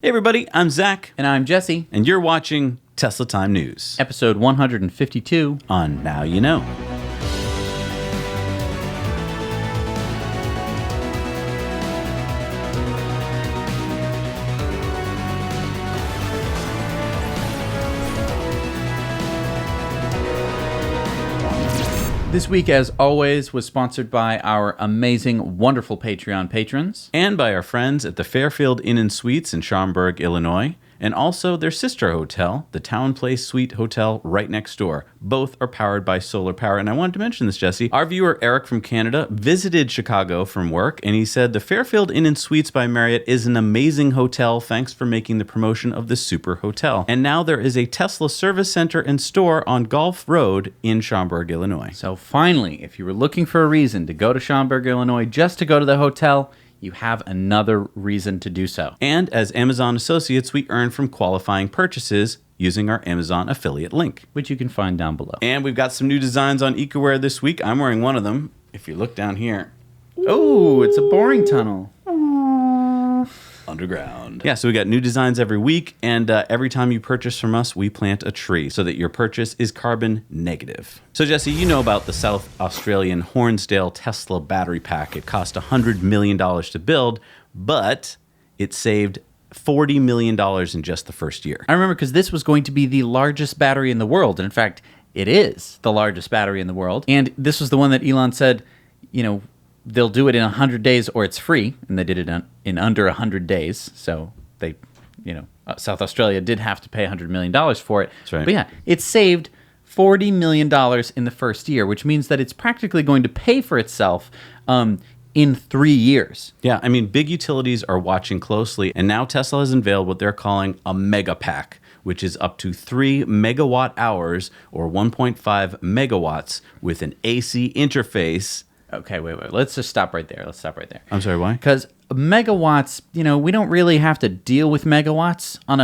Hey everybody, I'm Zach. And I'm Jesse. And you're watching Tesla Time News. Episode 152 on Now You Know. This week, as always, was sponsored by our amazing, wonderful Patreon patrons. And by our friends at the Fairfield Inn and Suites in Schaumburg, Illinois. And also their sister hotel, the Town Place Suite Hotel right next door. Both are powered by solar power. And I wanted to mention this, Jesse. Our viewer, Eric from Canada, visited Chicago from work, and he said, the Fairfield Inn and Suites by Marriott is an amazing hotel. Thanks for making the promotion of the super hotel. And now there is a Tesla service center and store on Gulf Road in Schaumburg, Illinois. So finally, if you were looking for a reason to go to Schaumburg, Illinois, just to go to the hotel, you have another reason to do so. And as Amazon associates, we earn from qualifying purchases using our Amazon affiliate link, which you can find down below. And we've got some new designs on EcoWear this week. I'm wearing one of them. If you look down here. Oh, it's a boring tunnel. Underground. Yeah, so we got new designs every week, and every time you purchase from us, we plant a tree so that your purchase is carbon negative. So Jesse, you know about the South Australian Hornsdale Tesla battery pack. It cost $100 million to build, but it saved $40 million in just the first year. I remember because this was going to be the largest battery in the world. And in fact, it is the largest battery in the world. And this was the one that Elon said, they'll do it in 100 days or it's free. And they did it in under 100 days. So they, South Australia did have to pay $100 million for it. That's right. But yeah, it saved $40 million in the first year, which means that it's practically going to pay for itself in 3 years. Yeah, I mean, big utilities are watching closely. And now Tesla has unveiled what they're calling a MegaPack, which is up to 3 megawatt hours or 1.5 megawatts with an AC interface. Okay, wait. Let's just stop right there. I'm sorry, why? Because megawatts, we don't really have to deal with megawatts on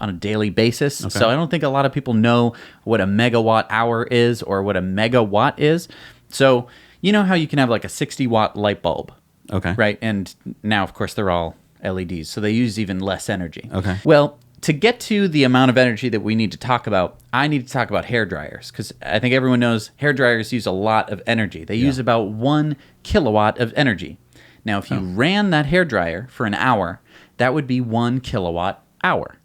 a daily basis. Okay. So I don't think a lot of people know what a megawatt hour is or what a megawatt is. So you know how you can have like a 60-watt light bulb. Okay. Right? And now, of course, they're all LEDs, so they use even less energy. Okay. Well, to get to the amount of energy that we need to talk about, I need to talk about hair dryers, because I think everyone knows hair dryers use a lot of energy. They use about 1 kilowatt of energy. Now, if you ran that hair dryer for an hour, that would be 1 kilowatt hour.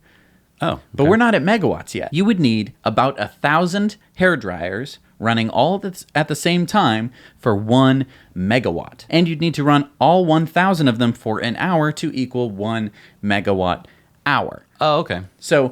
Oh, okay. But we're not at megawatts yet. You would need about 1,000 hair dryers running all at the same time for 1 megawatt. And you'd need to run all 1,000 of them for an hour to equal 1 megawatt hour. Oh, okay. So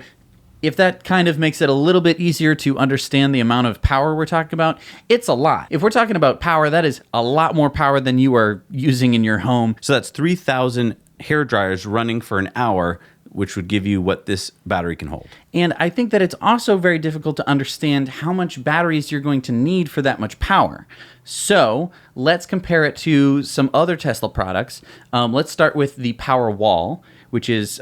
if that kind of makes it a little bit easier to understand the amount of power we're talking about, it's a lot. If we're talking about power, that is a lot more power than you are using in your home. So that's 3,000 hair dryers running for an hour, which would give you what this battery can hold. And I think that it's also very difficult to understand how much batteries you're going to need for that much power. So let's compare it to some other Tesla products. Let's start with the Powerwall, which is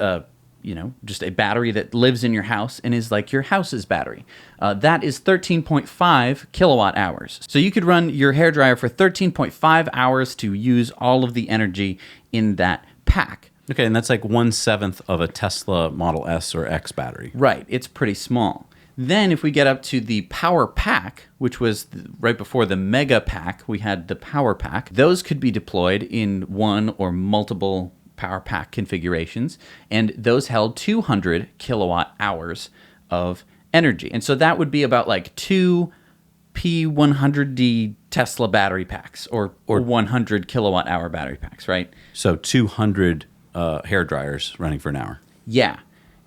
just a battery that lives in your house and is like your house's battery. That is 13.5 kilowatt hours. So you could run your hairdryer for 13.5 hours to use all of the energy in that pack. Okay, and that's like 1/7 of a Tesla Model S or X battery. Right, it's pretty small. Then if we get up to the Power Pack, which was right before the MegaPack, we had the Power Pack. Those could be deployed in one or multiple Power Pack configurations, and those held 200 kilowatt hours of energy. And so that would be about like 2 P100D Tesla battery packs or 100 kilowatt hour battery packs, right? So 200 hair dryers running for an hour. Yeah.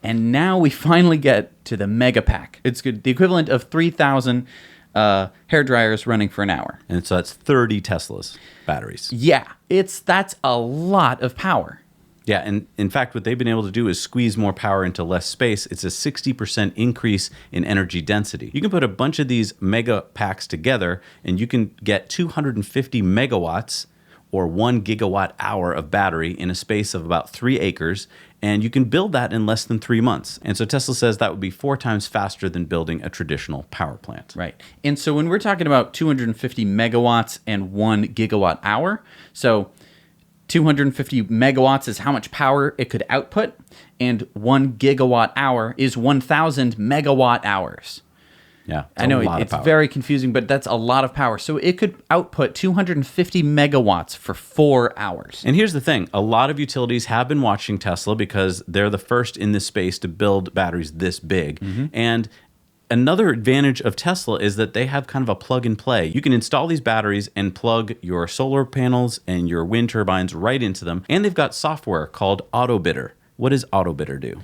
And now we finally get to the MegaPack. It's the equivalent of 3,000 hair dryers running for an hour. And so that's 30 Teslas batteries. Yeah, that's a lot of power. Yeah, and in fact, what they've been able to do is squeeze more power into less space. It's a 60% increase in energy density. You can put a bunch of these mega packs together, and you can get 250 megawatts or 1 gigawatt hour of battery in a space of about 3 acres, and you can build that in less than 3 months. And so Tesla says that would be 4 times faster than building a traditional power plant. Right. And so when we're talking about 250 megawatts and 1 gigawatt hour, so 250 megawatts is how much power it could output, and 1 gigawatt hour is 1,000 megawatt hours. Yeah, I know it's very confusing, but that's a lot of power. So it could output 250 megawatts for 4 hours. And here's the thing. A lot of utilities have been watching Tesla because they're the first in this space to build batteries this big. And another advantage of Tesla is that they have kind of a plug and play. You can install these batteries and plug your solar panels and your wind turbines right into them. And they've got software called AutoBidder. What does AutoBidder do?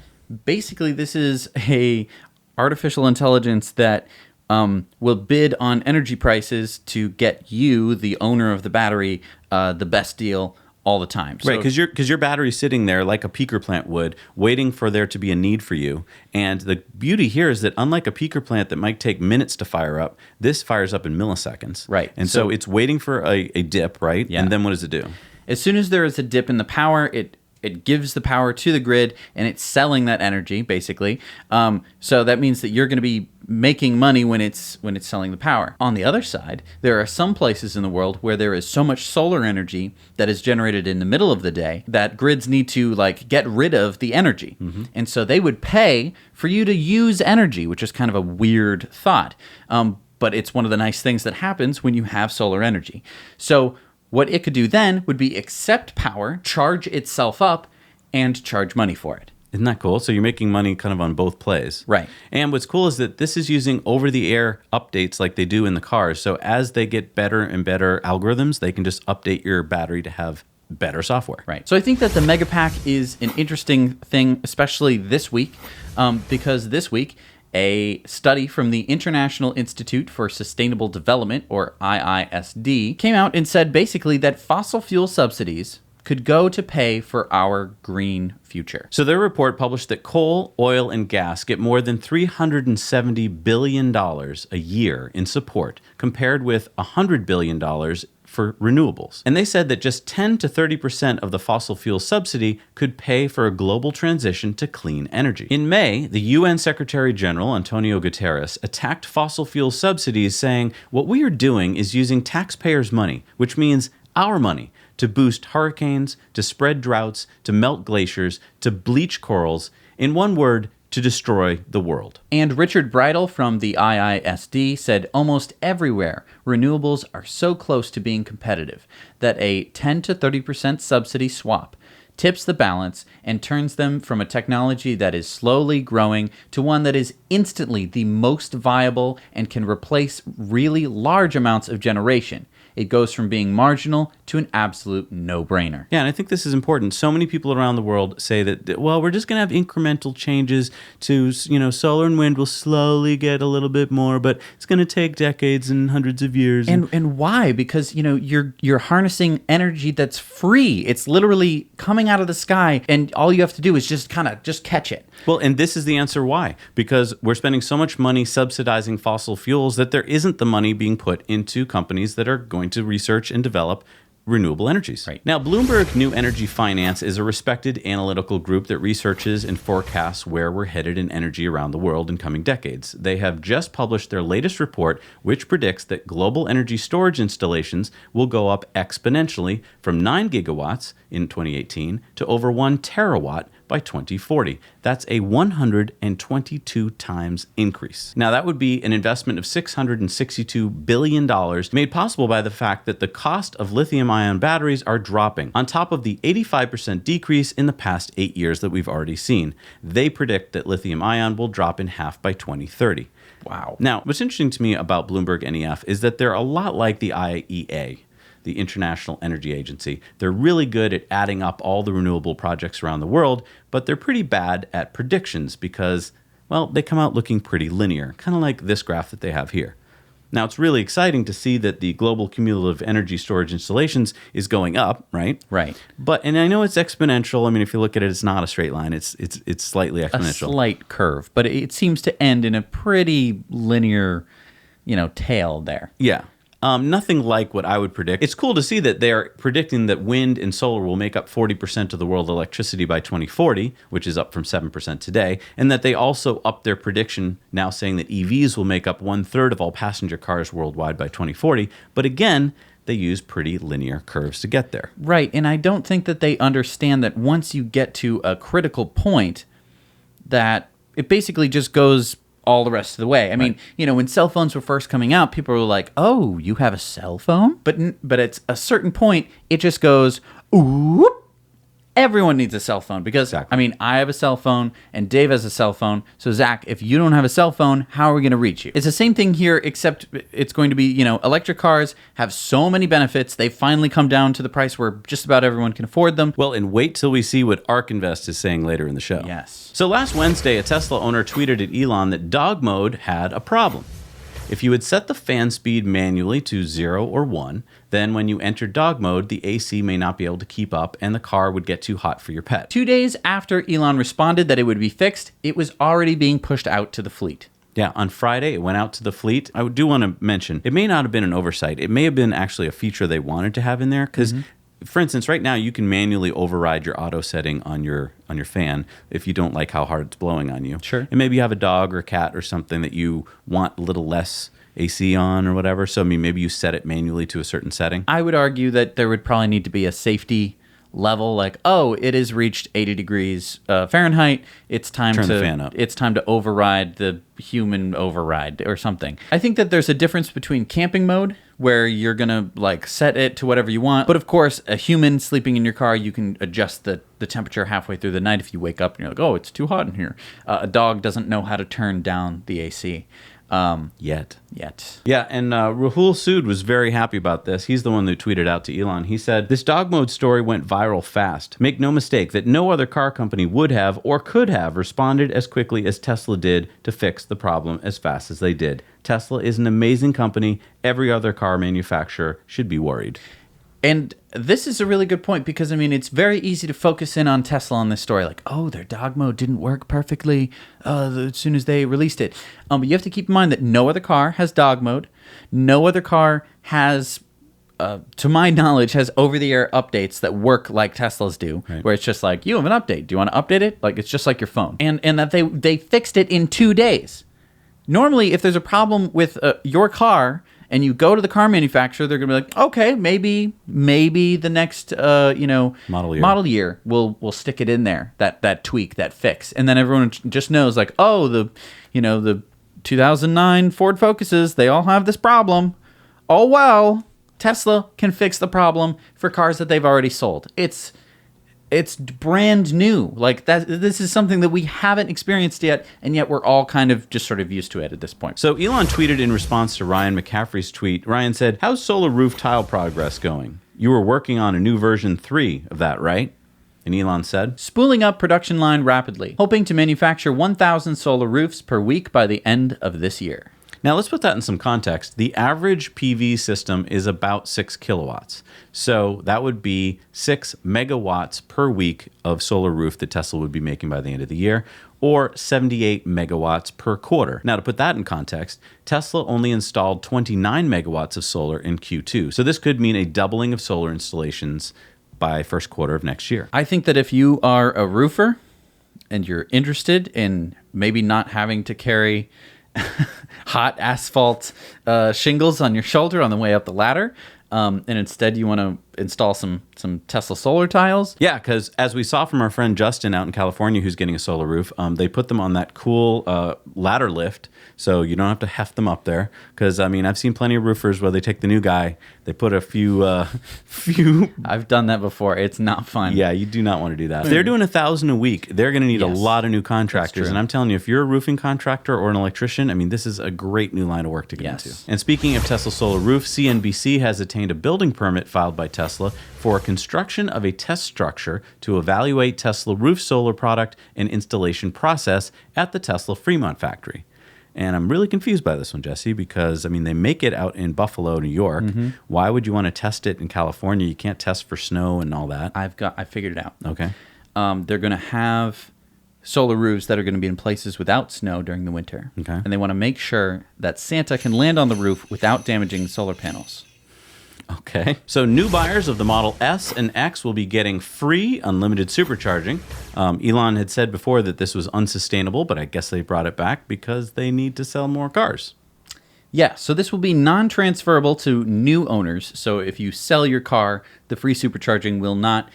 Basically, this is a artificial intelligence that will bid on energy prices to get you, the owner of the battery, the best deal all the time. Right, because your battery's sitting there like a peaker plant would, waiting for there to be a need for you. And the beauty here is that unlike a peaker plant that might take minutes to fire up, this fires up in milliseconds. Right. And so it's waiting for a dip, right? Yeah. And then what does it do? As soon as there is a dip in the power, it gives the power to the grid, and it's selling that energy, basically. So that means that you're going to be making money when it's selling the power. On the other side, there are some places in the world where there is so much solar energy that is generated in the middle of the day that grids need to get rid of the energy. And so they would pay for you to use energy, which is kind of a weird thought. But it's one of the nice things that happens when you have solar energy. So what it could do then would be accept power, charge itself up, and charge money for it. Isn't that cool? So you're making money kind of on both plays. Right. And what's cool is that this is using over-the-air updates like they do in the cars. So as they get better and better algorithms, they can just update your battery to have better software. Right. So I think that the MegaPack is an interesting thing, especially this week, because this week, a study from the International Institute for Sustainable Development, or IISD, came out and said basically that fossil fuel subsidies could go to pay for our green future. So their report published that coal, oil, and gas get more than $370 billion a year in support, compared with $100 billion for renewables. And they said that just 10 to 30% of the fossil fuel subsidy could pay for a global transition to clean energy. In May, the UN Secretary General, Antonio Guterres, attacked fossil fuel subsidies, saying, "What we are doing is using taxpayers' money, which means our money, to boost hurricanes, to spread droughts, to melt glaciers, to bleach corals, in one word, to destroy the world." And Richard Bridle from the IISD said almost everywhere renewables are so close to being competitive that a 10 to 30% subsidy swap tips the balance and turns them from a technology that is slowly growing to one that is instantly the most viable and can replace really large amounts of generation. It goes from being marginal to an absolute no-brainer. Yeah, and I think this is important. So many people around the world say that, well, we're just going to have incremental changes to, solar and wind will slowly get a little bit more, but it's going to take decades and hundreds of years. And why? Because, you're harnessing energy that's free. It's literally coming out of the sky, and all you have to do is just catch it. Well, and this is the answer why. Because we're spending so much money subsidizing fossil fuels that there isn't the money being put into companies that are going to research and develop renewable energies. Right. Now, Bloomberg New Energy Finance is a respected analytical group that researches and forecasts where we're headed in energy around the world in coming decades. They have just published their latest report, which predicts that global energy storage installations will go up exponentially from 9 gigawatts in 2018 to over 1 terawatt by 2040. That's a 122 times increase. Now, that would be an investment of $662 billion made possible by the fact that the cost of lithium-ion batteries are dropping, on top of the 85% decrease in the past 8 years that we've already seen. They predict that lithium-ion will drop in half by 2030. Wow. Now, what's interesting to me about Bloomberg NEF is that they're a lot like the IEA, the International Energy Agency. They're really good at adding up all the renewable projects around the world, but they're pretty bad at predictions because, well, they come out looking pretty linear, kind of like this graph that they have here. Now, it's really exciting to see that the global cumulative energy storage installations is going up, right? Right. And I know it's exponential. I mean, if you look at it, it's not a straight line. It's slightly exponential. A slight curve, but it seems to end in a pretty linear, tail there. Yeah. Nothing like what I would predict. It's cool to see that they're predicting that wind and solar will make up 40% of the world's electricity by 2040, which is up from 7% today, and that they also upped their prediction, now saying that EVs will make up 1/3 of all passenger cars worldwide by 2040. But again, they use pretty linear curves to get there. Right, and I don't think that they understand that once you get to a critical point, that it basically just goes all the rest of the way. I mean, when cell phones were first coming out, people were like, "Oh, you have a cell phone?" But at a certain point, it just goes, "Ooh." Everyone needs a cell phone because, Exactly. I mean, I have a cell phone and Dave has a cell phone. So, Zach, if you don't have a cell phone, how are we going to reach you? It's the same thing here, except it's going to be, electric cars have so many benefits. They finally come down to the price where just about everyone can afford them. Well, and wait till we see what ARK Invest is saying later in the show. Yes. So last Wednesday, a Tesla owner tweeted at Elon that dog mode had a problem. If you had set the fan speed manually to 0 or 1, then when you enter dog mode, the AC may not be able to keep up and the car would get too hot for your pet. 2 days after Elon responded that it would be fixed, it was already being pushed out to the fleet. Yeah, on Friday, it went out to the fleet. I do want to mention, it may not have been an oversight. It may have been actually a feature they wanted to have in there because, for instance, right now you can manually override your auto setting on your fan if you don't like how hard it's blowing on you. Sure. And maybe you have a dog or cat or something that you want a little less AC on or whatever. So, I mean, maybe you set it manually to a certain setting. I would argue that there would probably need to be a safety level, like, oh, it has reached 80 degrees Fahrenheit. It's time Turn to the fan up. It's time to override the human override or something. I think that there's a difference between camping mode, where you're gonna like set it to whatever you want, but of course, a human sleeping in your car, you can adjust the temperature halfway through the night if you wake up and you're like, oh, it's too hot in here. A dog doesn't know how to turn down the AC. Yet. Yeah, and Rahul Sood was very happy about this. He's the one that tweeted out to Elon. He said, "This dog mode story went viral fast. Make no mistake that no other car company would have or could have responded as quickly as Tesla did to fix the problem as fast as they did. Tesla is an amazing company. Every other car manufacturer should be worried." And this is a really good point because, I mean, it's very easy to focus in on Tesla on this story. Like, oh, their dog mode didn't work perfectly as soon as they released it. But you have to keep in mind that no other car has dog mode. No other car has, to my knowledge, has over-the-air updates that work like Tesla's do, right, where it's just like, you have an update. Do you want to update it? Like, it's just like your phone. And that they fixed it in 2 days. Normally, if there's a problem with your car and you go to the car manufacturer, they're going to be like, okay, maybe the next model year we'll stick it in there, that tweak, that fix. And then everyone just knows like, oh, the 2009 Ford Focuses, they all have this problem. Oh well, Tesla can fix the problem for cars that they've already sold. It's brand new. Like that. This is something that we haven't experienced yet, and yet we're all kind of just sort of used to it at this point. So Elon tweeted in response to Ryan McCaffrey's tweet. Ryan said, "How's solar roof tile progress going? You were working on a new version 3 of that, right?" And Elon said, "Spooling up production line rapidly, hoping to manufacture 1,000 solar roofs per week by the end of this year." Now, let's put that in some context. The average PV system is about 6 kilowatts. So that would be 6 megawatts per week of solar roof that Tesla would be making by the end of the year, or 78 megawatts per quarter. Now, to put that in context, Tesla only installed 29 megawatts of solar in Q2. So this could mean a doubling of solar installations by first quarter of next year. I think that if you are a roofer and you're interested in maybe not having to carry hot asphalt shingles on your shoulder on the way up the ladder, and instead you want to install some Tesla solar tiles. Yeah, because as we saw from our friend Justin out in California who's getting a solar roof, they put them on that cool ladder lift, so you don't have to heft them up there. Because, I mean, I've seen plenty of roofers where they take the new guy, they put a few... I've done that before. It's not fun. Yeah, you do not want to do that. If they're doing 1,000 a week, they're going to need a lot of new contractors. And I'm telling you, if you're a roofing contractor or an electrician, I mean, this is a great new line of work to get into. And speaking of Tesla solar roof, CNBC has attained a building permit filed by Tesla for construction of a test structure to evaluate Tesla roof solar product and installation process at the Tesla Fremont factory. And I'm really confused by this one, Jesse, because, I mean, they make it out in Buffalo, New York. Mm-hmm. Why would you want to test it in California? You can't test for snow and all that. I figured it out. Okay. They're going to have solar roofs that are going to be in places without snow during the winter. Okay. And they want to make sure that Santa can land on the roof without damaging solar panels. Okay. So new buyers of the Model S and X will be getting free unlimited supercharging. Elon had said before that this was unsustainable, but I guess they brought it back because they need to sell more cars. Yeah, so this will be non-transferable to new owners. So if you sell your car, the free supercharging will not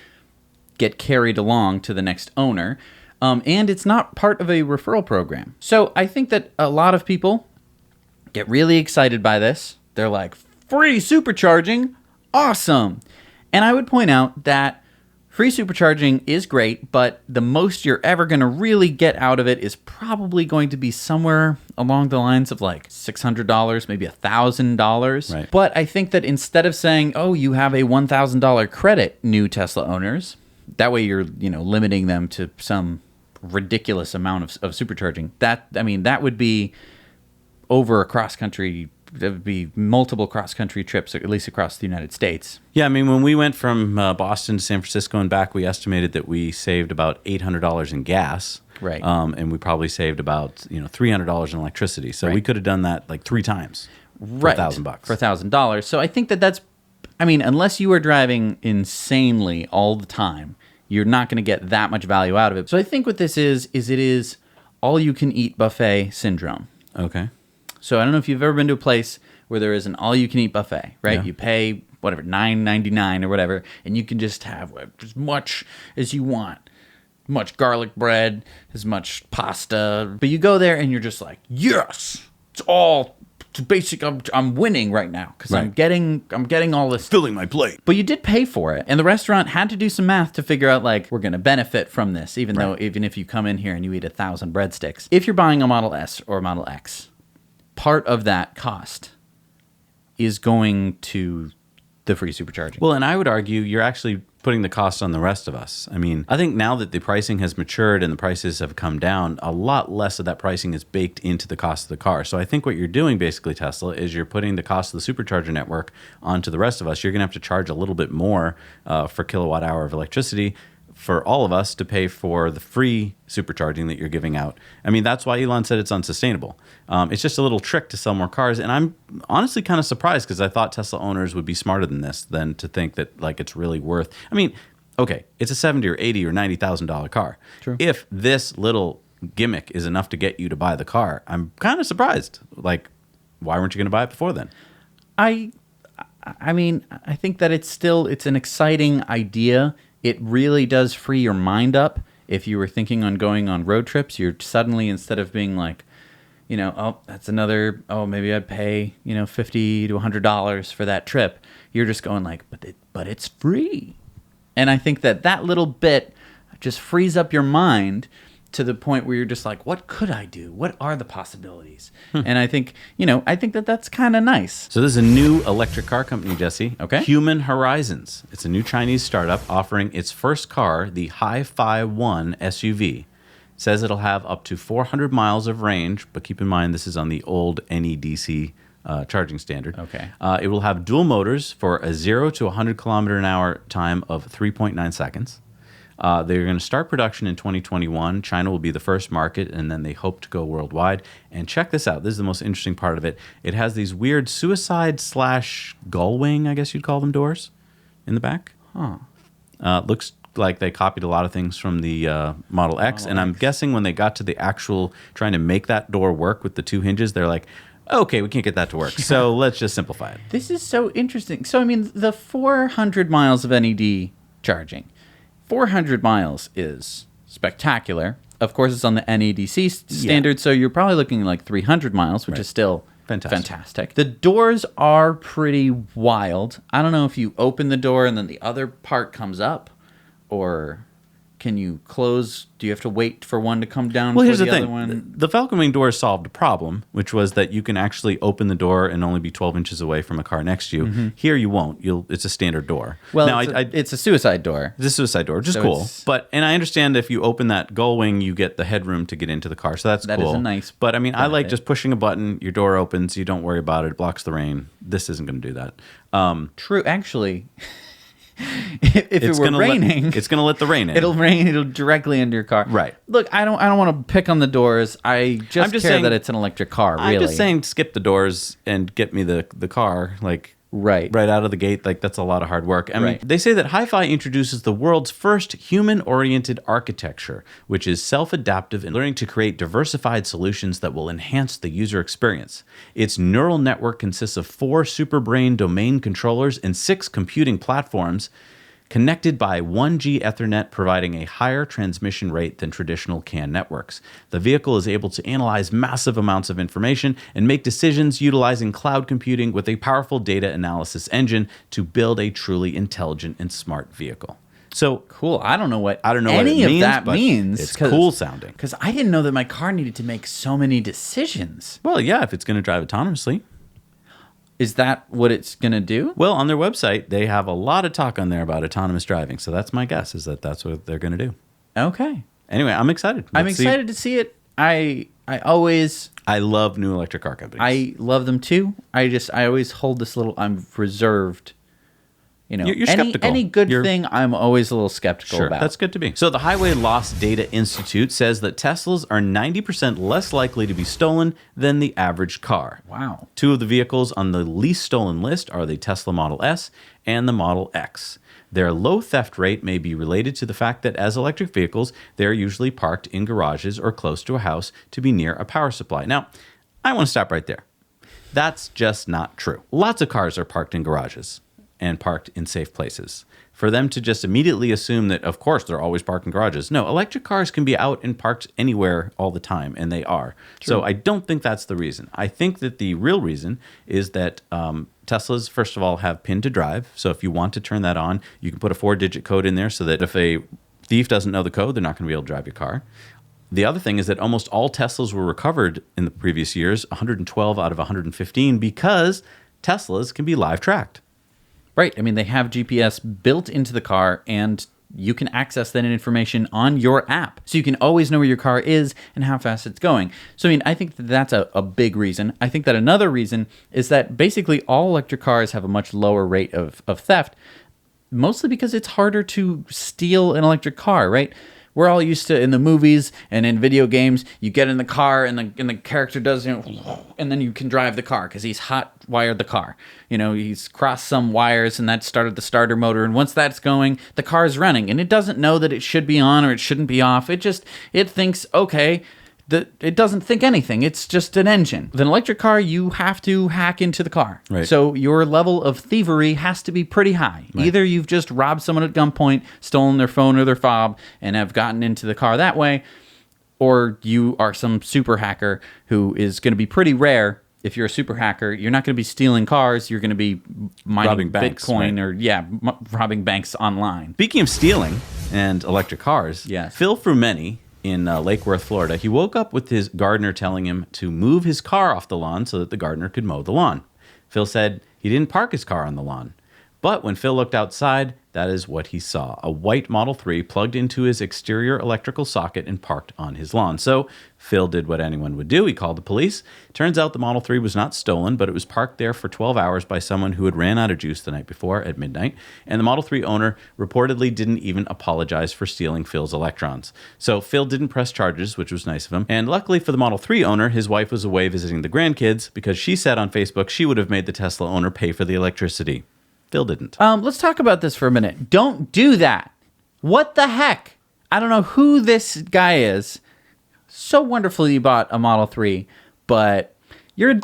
get carried along to the next owner. And it's not part of a referral program. So I think that a lot of people get really excited by this. They're like, free supercharging? Awesome. And I would point out that free supercharging is great, but the most you're ever going to really get out of it is probably going to be somewhere along the lines of like $600, maybe $1,000. Right. But I think that instead of saying, oh, you have a $1,000 credit, new Tesla owners, that way you're, limiting them to some ridiculous amount of supercharging. That would be over a cross-country. There would be multiple cross-country trips, at least across the United States. Yeah, I mean, when we went from Boston to San Francisco and back, we estimated that we saved about $800 in gas. Right. And we probably saved about $300 in electricity. So we could have done that like 3 times for $1,000. For $1,000. So I think that's, unless you are driving insanely all the time, you're not going to get that much value out of it. So I think what this is it is all-you-can-eat buffet syndrome. Okay. So I don't know if you've ever been to a place where there is an all-you-can-eat buffet, right? Yeah. You pay, whatever, $9.99 or whatever, and you can just have as much as you want. Much garlic bread, as much pasta. But you go there and you're just like, yes! It's basic. I'm winning right now because I'm getting all this. Filling my plate. But you did pay for it. And the restaurant had to do some math to figure out, like, we're going to benefit from this, even if you come in here and you eat 1,000 breadsticks. If you're buying a Model S or a Model X, part of that cost is going to the free supercharging. Well, and I would argue you're actually putting the cost on the rest of us. I mean, I think now that the pricing has matured and the prices have come down, a lot less of that pricing is baked into the cost of the car. So I think what you're doing basically, Tesla, is you're putting the cost of the supercharger network onto the rest of us. You're going to have to charge a little bit more for kilowatt hour of electricity for all of us to pay for the free supercharging that you're giving out. I mean, that's why Elon said it's unsustainable. It's just a little trick to sell more cars. And I'm honestly kind of surprised because I thought Tesla owners would be smarter than this, than to think that like it's really worth. I mean, okay, it's a $70,000 or $80,000 or $90,000 car. True. If this little gimmick is enough to get you to buy the car, I'm kind of surprised. Like, why weren't you going to buy it before then? I think that it's an exciting idea. It really does free your mind up. If you were thinking on going on road trips, you're suddenly, instead of being like, that's another, maybe I'd pay, $50 to $100 for that trip. You're just going like, but it's free. And I think that little bit just frees up your mind to the point where you're just like, what could I do? What are the possibilities? And I think that's kind of nice. So this is a new electric car company, Jesse. Okay. Human Horizons. It's a new Chinese startup offering its first car, the Hi-Fi One SUV. It says it'll have up to 400 miles of range, but keep in mind this is on the old NEDC charging standard. Okay. It will have dual motors for a 0 to 100 kilometer an hour time of 3.9 seconds. They're going to start production in 2021. China will be the first market, and then they hope to go worldwide. And check this out. This is the most interesting part of it. It has these weird suicide/gull wing, I guess you'd call them, doors in the back. Looks like they copied a lot of things from the Model X. And I'm guessing when they got to the actual trying to make that door work with the 2 hinges, they're like, okay, we can't get that to work. So let's just simplify it. This is so interesting. So, the 400 miles of NED charging. 400 miles is spectacular. Of course, it's on the NEDC standard, so you're probably looking like 300 miles, which is still fantastic. The doors are pretty wild. I don't know if you open the door and then the other part comes up, or can you close? Do you have to wait for one to come down? Well, here's the other thing. one? The Falcon Wing door solved a problem, which was that you can actually open the door and only be 12 inches away from a car next to you. Mm-hmm. Here you won't. It's a standard door. Well, now, it's a suicide door. It's a suicide door, which is cool. And I understand if you open that gull wing, you get the headroom to get into the car. So that's cool. That is a nice But I like just pushing a button, your door opens, you don't worry about it, it blocks the rain. This isn't going to do that. True. Actually... if it were raining, it's going to let the rain in. It'll rain. It'll directly into your car. Right. Look, I don't want to pick on the doors. I'm just care saying, that it's an electric car. Really. I'm just saying, skip the doors and get me the car. Like, Right. right out of the gate. Like, that's a lot of hard work. I mean, Right. they say that Hi-Fi introduces the world's first human-oriented architecture, which is self-adaptive and learning to create diversified solutions that will enhance the user experience. Its neural network consists of 4 superbrain domain controllers and 6 computing platforms, connected by 1G Ethernet, providing a higher transmission rate than traditional CAN networks. The vehicle is able to analyze massive amounts of information and make decisions utilizing cloud computing with a powerful data analysis engine to build a truly intelligent and smart vehicle. So Cool. I don't know what any of means, that but means. it's cool sounding. Because I didn't know that my car needed to make so many decisions. Well, yeah, if it's going to drive autonomously. Is that what it's going to do? Well, on their website, they have a lot of talk on there about autonomous driving. So that's my guess, is that that's what they're going to do. Okay. Anyway, I'm excited. I'm Let's see. excited to see it. I always I love new electric car companies. I love them too. I always hold this little. I'm reserved. You know, You're skeptical. any good thing, I'm always a little skeptical Sure, about. that's good to be. So the Highway Loss Data Institute says that Teslas are 90% less likely to be stolen than the average car. Wow. 2 of the vehicles on the least stolen list are the Tesla Model S and the Model X. Their low theft rate may be related to the fact that as electric vehicles, they are usually parked in garages or close to a house to be near a power supply. Now, I want to stop right there. That's just not true. Lots of cars are parked in garages and parked in safe places. For them to just immediately assume that, of course, they're always parked in garages. No, electric cars can be out and parked anywhere all the time, and they are. True. So I don't think that's the reason. I think that the real reason is that Teslas, first of all, have pin to drive. So if you want to turn that on, you can put a 4-digit code in there so that if a thief doesn't know the code, they're not going to be able to drive your car. The other thing is that almost all Teslas were recovered in the previous years, 112 out of 115, because Teslas can be live tracked. Right. I mean, they have GPS built into the car, and you can access that information on your app. So you can always know where your car is and how fast it's going. So, I mean, I think that that's a big reason. I think that another reason is that basically all electric cars have a much lower rate of theft, mostly because it's harder to steal an electric car, right? We're all used to, in the movies and in video games, you get in the car and the character does, you know, and then you can drive the car because he's hot wired the car. You know, he's crossed some wires and that started the starter motor. And once that's going, the car is running and it doesn't know that it should be on or it shouldn't be off. It thinks, okay, it doesn't think anything. It's just an engine. With an electric car, you have to hack into the car. Right. So your level of thievery has to be pretty high. Right. Either you've just robbed someone at gunpoint, stolen their phone or their fob, and have gotten into the car that way, or you are some super hacker who is going to be pretty rare. If you're a super hacker, you're not going to be stealing cars. You're going to be mining robbing banks, Bitcoin right? or, robbing banks online. Speaking of stealing and electric cars, yes. Phil Frumeni in Lake Worth, Florida, he woke up with his gardener telling him to move his car off the lawn so that the gardener could mow the lawn. Phil said he didn't park his car on the lawn. But when Phil looked outside, that is what he saw. A white Model 3 plugged into his exterior electrical socket and parked on his lawn. So Phil did what anyone would do. He called the police. Turns out the Model 3 was not stolen, but it was parked there for 12 hours by someone who had ran out of juice the night before at midnight. And the Model 3 owner reportedly didn't even apologize for stealing Phil's electrons. So Phil didn't press charges, which was nice of him. And luckily for the Model 3 owner, his wife was away visiting the grandkids because she said on Facebook she would have made the Tesla owner pay for the electricity. Phil didn't. Let's talk about this for a minute. Don't do that. What the heck? I don't know who this guy is. So wonderful you bought a Model 3, but you're a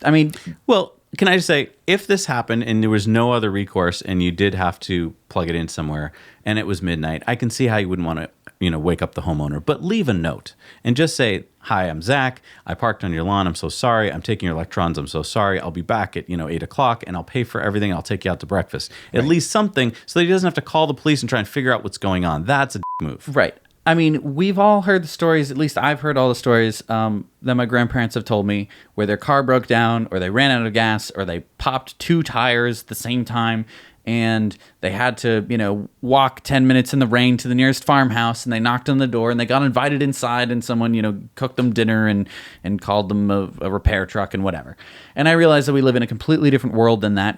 I mean... Well, can I just say, if this happened and there was no other recourse and you did have to plug it in somewhere and it was midnight, I can see how you wouldn't want to, wake up the homeowner. But leave a note and just say, "Hi, I'm Zach. I parked on your lawn. I'm so sorry. I'm taking your electrons. I'm so sorry. I'll be back at, 8 o'clock and I'll pay for everything. I'll take you out to breakfast." At least something so that he doesn't have to call the police and try and figure out what's going on. That's a move. Right. I mean, we've all heard the stories, at least I've heard all the stories that my grandparents have told me, where their car broke down or they ran out of gas or they popped 2 tires at the same time and they had to, walk 10 minutes in the rain to the nearest farmhouse, and they knocked on the door and they got invited inside and someone, cooked them dinner and called them a repair truck and whatever. And I realize that we live in a completely different world than that.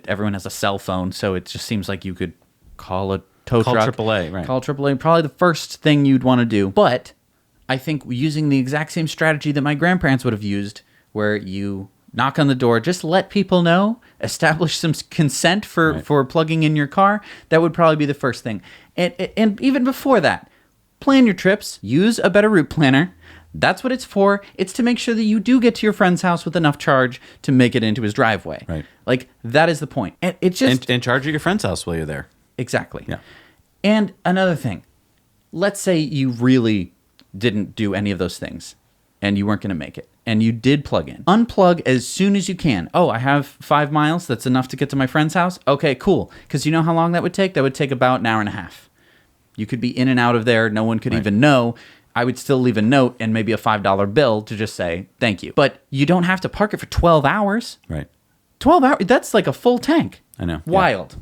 Everyone has a cell phone, so it just seems like you could call a tow truck. Call AAA, right. Call AAA, probably the first thing you'd want to do. But I think using the exact same strategy that my grandparents would have used, where you knock on the door, just let people know, establish some consent for plugging in your car. That would probably be the first thing. And even before that, plan your trips, use a better route planner. That's what it's for. It's to make sure that you do get to your friend's house with enough charge to make it into his driveway. Right. Like, that is the point. And it just... And charge at your friend's house while you're there. Exactly. Yeah. And another thing, let's say you really didn't do any of those things and you weren't going to make it and you did plug in. Unplug as soon as you can. Oh, I have 5 miles. That's enough to get to my friend's house. Okay, cool. Because you know how long that would take? That would take about an hour and a half. You could be in and out of there. No one could even know. I would still leave a note and maybe a $5 bill to just say thank you. But you don't have to park it for 12 hours. Right. 12 hours, that's like a full tank. I know. Wild.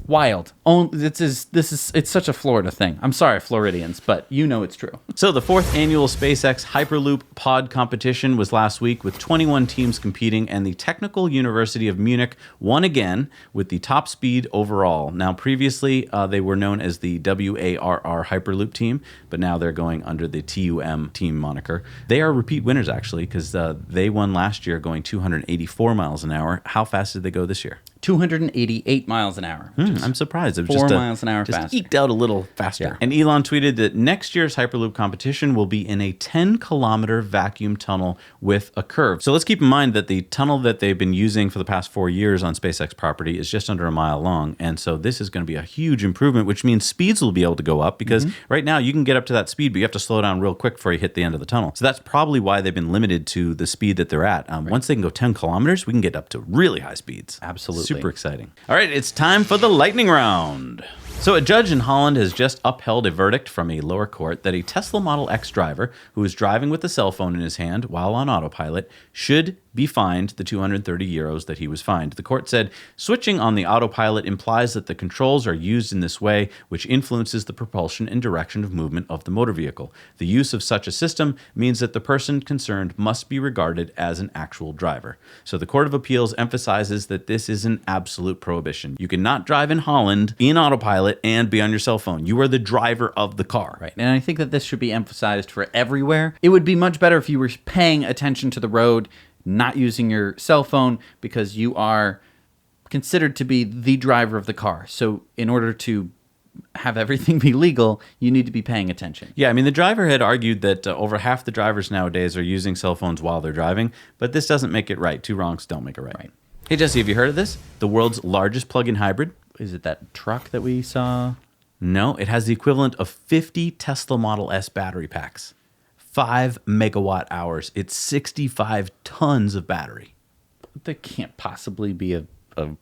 It's such a Florida thing. I'm sorry, Floridians, but you know it's true. So the 4th annual SpaceX Hyperloop pod competition was last week with 21 teams competing, and the Technical University of Munich won again with the top speed overall. Now, previously, they were known as the WARR Hyperloop team, but now they're going under the TUM team moniker. They are repeat winners, actually, because they won last year going 284 miles an hour. How fast did they go this year? 288 miles an hour. I'm surprised. It was 4 miles an hour just faster. eked out a little faster. Yeah. And Elon tweeted that next year's Hyperloop competition will be in a 10-kilometer vacuum tunnel with a curve. So let's keep in mind that the tunnel that they've been using for the past 4 years on SpaceX property is just under a mile long. And so this is going to be a huge improvement, which means speeds will be able to go up because right now you can get up to that speed, but you have to slow down real quick before you hit the end of the tunnel. So that's probably why they've been limited to the speed that they're at. Once they can go 10 kilometers, we can get up to really high speeds. Absolutely. Super exciting. All right, it's time for the lightning round. So a judge in Holland has just upheld a verdict from a lower court that a Tesla Model X driver who was driving with a cell phone in his hand while on autopilot should be fined the 230 euros that he was fined. The court said switching on the autopilot implies that the controls are used in this way, which influences the propulsion and direction of movement of the motor vehicle. The use of such a system means that the person concerned must be regarded as an actual driver. So the Court of Appeals emphasizes that this is an absolute prohibition. You cannot drive in Holland in autopilot and be on your cell phone. You are the driver of the car. Right. And I think that this should be emphasized for everywhere. It would be much better if you were paying attention to the road, not using your cell phone, because you are considered to be the driver of the car. So in order to have everything be legal, you need to be paying attention. Yeah, I mean, the driver had argued that over half the drivers nowadays are using cell phones while they're driving, but this doesn't make it right. 2 wrongs don't make it right. Hey, Jesse, have you heard of this? The world's largest plug-in hybrid? Is it that truck that we saw? No, it has the equivalent of 50 Tesla Model S battery packs. 5 megawatt hours. It's 65 tons of battery. There can't possibly be a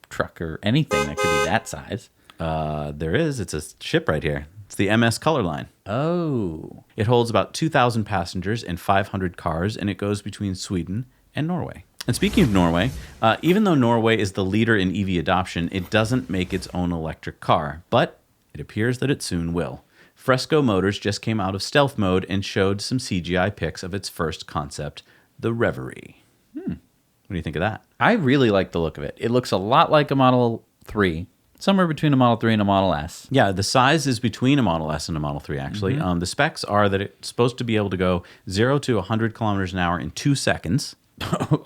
truck or anything that could be that size. There is. It's a ship right here. It's the MS Color Line. Oh. It holds about 2,000 passengers and 500 cars, and it goes between Sweden and Norway. And speaking of Norway, even though Norway is the leader in EV adoption, it doesn't make its own electric car, but it appears that it soon will. Fresco Motors just came out of stealth mode and showed some CGI pics of its first concept, the Reverie. What do you think of that? I really like the look of it. It looks a lot like a Model 3, somewhere between a Model 3 and a Model S. Yeah, the size is between a Model S and a Model 3, actually. The specs are that it's supposed to be able to go 0 to 100 kilometers an hour in 2 seconds.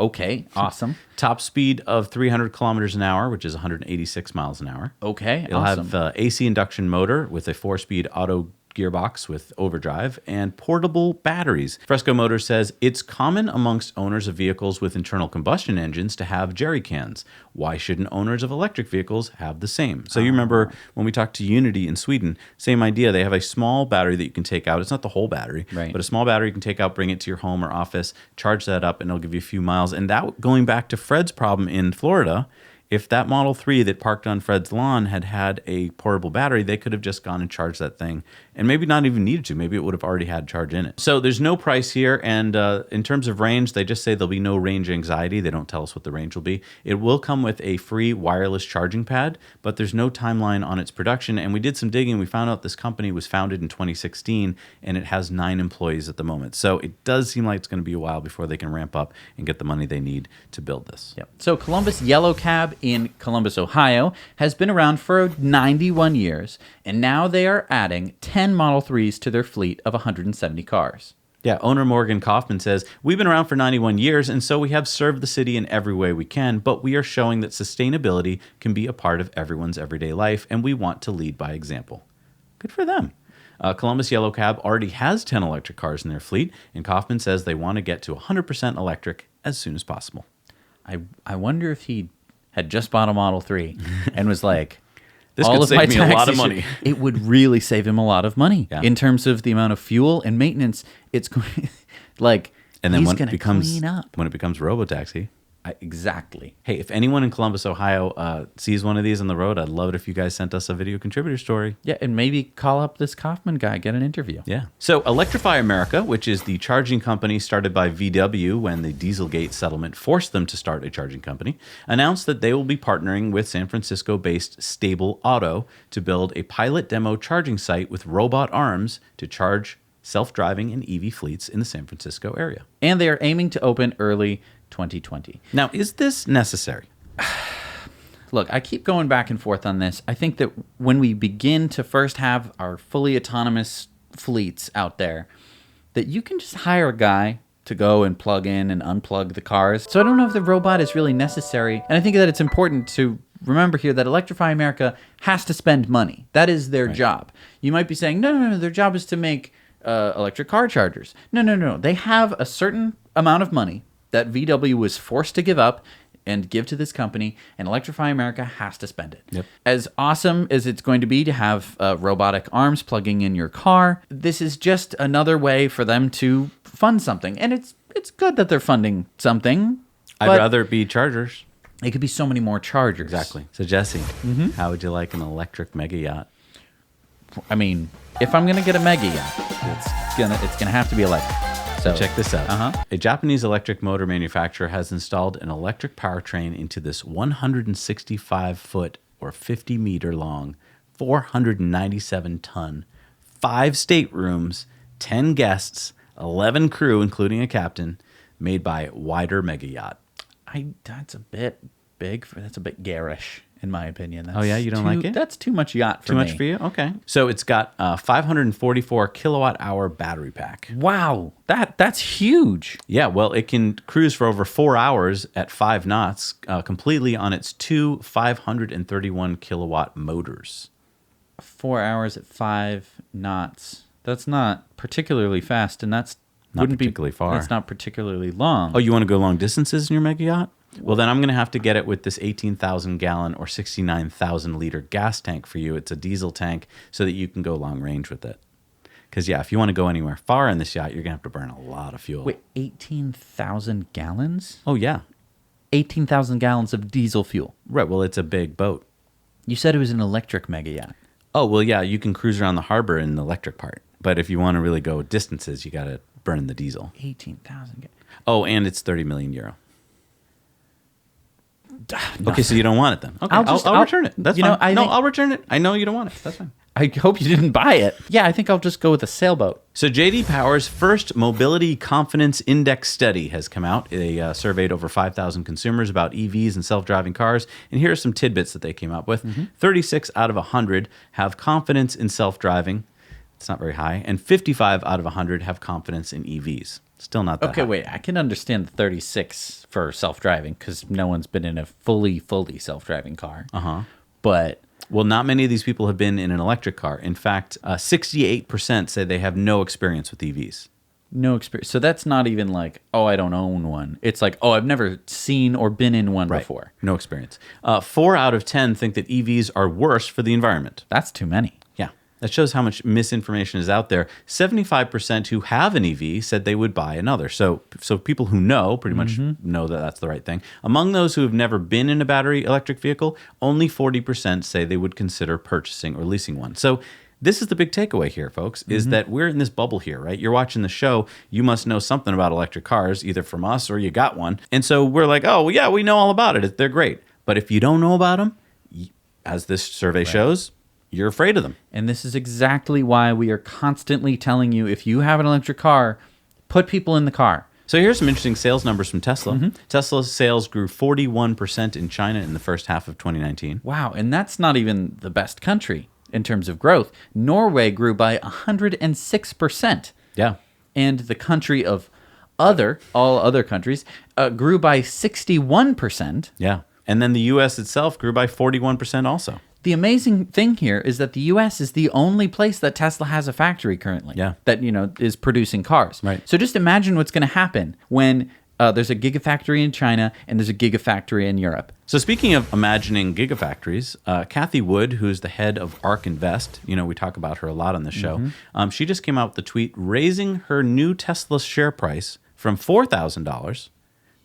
Okay, awesome. Top speed of 300 kilometers an hour, which is 186 miles an hour. Okay, It'll awesome. have AC induction motor with a 4-speed auto gearbox with overdrive and portable batteries. Fresco Motors says it's common amongst owners of vehicles with internal combustion engines to have jerry cans. Why shouldn't owners of electric vehicles have the same? So you remember when we talked to Unity in Sweden, same idea. They have a small battery that you can take out. It's not the whole battery, right, but a small battery you can take out, bring it to your home or office, charge that up, and it'll give you a few miles. And that, going back to Fred's problem in Florida, if that Model 3 that parked on Fred's lawn had a portable battery, they could have just gone and charged that thing and maybe not even needed to. Maybe it would have already had charge in it. So there's no price here. And in terms of range, they just say there'll be no range anxiety. They don't tell us what the range will be. It will come with a free wireless charging pad, but there's no timeline on its production. And we did some digging. We found out this company was founded in 2016 and it has 9 employees at the moment. So it does seem like it's going to be a while before they can ramp up and get the money they need to build this. Yep. So Columbus Yellow Cab in Columbus, Ohio, has been around for 91 years, and now they are adding 10 Model 3s to their fleet of 170 cars. Yeah, owner Morgan Kaufman says, "We've been around for 91 years, and so we have served the city in every way we can, but we are showing that sustainability can be a part of everyone's everyday life, and we want to lead by example." Good for them. Columbus Yellow Cab already has 10 electric cars in their fleet, and Kaufman says they want to get to 100% electric as soon as possible. I wonder if he had just bought a Model 3 and was like, This all could of save my me a lot of taxes money. It would really save him a lot of money in terms of the amount of fuel and maintenance. It's going like, And then he's when going it to becomes clean up. when it becomes robotaxi. Exactly. Hey, if anyone in Columbus, Ohio sees one of these on the road, I'd love it if you guys sent us a video contributor story. Yeah, and maybe call up this Kaufman guy, get an interview. Yeah. So Electrify America, which is the charging company started by VW when the Dieselgate settlement forced them to start a charging company, announced that they will be partnering with San Francisco-based Stable Auto to build a pilot demo charging site with robot arms to charge self-driving and EV fleets in the San Francisco area. And they are aiming to open early 2020. Now, is this necessary? Look, I keep going back and forth on this. I think that when we begin to first have our fully autonomous fleets out there, that you can just hire a guy to go and plug in and unplug the cars. So I don't know if the robot is really necessary. And I think that it's important to remember here that Electrify America has to spend money. That is their job. You might be saying, no, their job is to make electric car chargers. No. They have a certain amount of money that VW was forced to give up and give to this company, and Electrify America has to spend it. Yep. As awesome as it's going to be to have robotic arms plugging in your car, this is just another way for them to fund something. And it's good that they're funding something. I'd rather it be chargers. It could be so many more chargers. Exactly. So, Jesse, how would you like an electric mega yacht? I mean, if I'm going to get a mega yacht, it's gonna have to be electric. So check this out. A Japanese electric motor manufacturer has installed an electric powertrain into this 165-foot or 50-meter long, 497-ton, 5 staterooms, 10 guests, 11 crew, including a captain, made by Wider Mega Yacht. That's a bit big. That's a bit garish, in my opinion. Oh, yeah? You don't like it? That's too much yacht for me. Too much for you? Okay. So it's got a 544 kilowatt-hour battery pack. Wow. That's huge. Yeah, well, it can cruise for over 4 hours at 5 knots completely on its two 531 kilowatt motors. 4 hours at 5 knots. That's not particularly fast, and that's Not particularly far. That's not particularly long. Oh, you want to go long distances in your mega yacht? Well, then I'm going to have to get it with this 18,000 gallon or 69,000 liter gas tank for you. It's a diesel tank so that you can go long range with it. Because, yeah, if you want to go anywhere far in this yacht, you're going to have to burn a lot of fuel. Wait, 18,000 gallons? Oh, yeah. 18,000 gallons of diesel fuel. Right, well, it's a big boat. You said it was an electric mega yacht. Oh, well, yeah, you can cruise around the harbor in the electric part. But if you want to really go distances, you got to burn the diesel. 18,000 gallons. Oh, and it's 30 million euro. Okay, so you don't want it then. Okay, I'll return it. That's fine. I'll return it. I know you don't want it. That's fine. I hope you didn't buy it. Yeah, I think I'll just go with a sailboat. So J.D. Power's first Mobility Confidence Index study has come out. They surveyed over 5,000 consumers about EVs and self-driving cars. And here are some tidbits that they came up with. 36 out of 100 have confidence in self-driving. It's not very high. And 55 out of 100 have confidence in EVs. Still not that high. Okay, wait. I can understand the 36 for self-driving because no one's been in a fully self-driving car. But... Well, not many of these people have been in an electric car. In fact, 68% say they have no experience with EVs. No experience. So that's not even like, oh, I don't own one. It's like, oh, I've never seen or been in one before. No experience. 4 out of 10 think that EVs are worse for the environment. That's too many. Yeah. That shows how much misinformation is out there. 75% who have an EV said they would buy another. So people who know pretty much know that that's the right thing. Among those who have never been in a battery electric vehicle, only 40% say they would consider purchasing or leasing one. So this is the big takeaway here, folks, is that we're in this bubble here, right? You're watching the show. You must know something about electric cars, either from us or you got one. And so we're like, oh, well, yeah, we know all about it. They're great. But if you don't know about them, as this survey shows, you're afraid of them. And this is exactly why we are constantly telling you, if you have an electric car, put people in the car. So here's some interesting sales numbers from Tesla. Tesla's sales grew 41% in China in the first half of 2019. Wow, and that's not even the best country in terms of growth. Norway grew by 106%. Yeah. and the country of all other countries grew by 61%. Yeah. And then the U.S. itself grew by 41% also. The amazing thing here is that the U.S. is the only place that Tesla has a factory currently that, is producing cars. Right. So just imagine what's going to happen when there's a gigafactory in China and there's a gigafactory in Europe. So speaking of imagining gigafactories, Kathy Wood, who's the head of ARK Invest, we talk about her a lot on the show, she just came out with a tweet raising her new Tesla share price from $4,000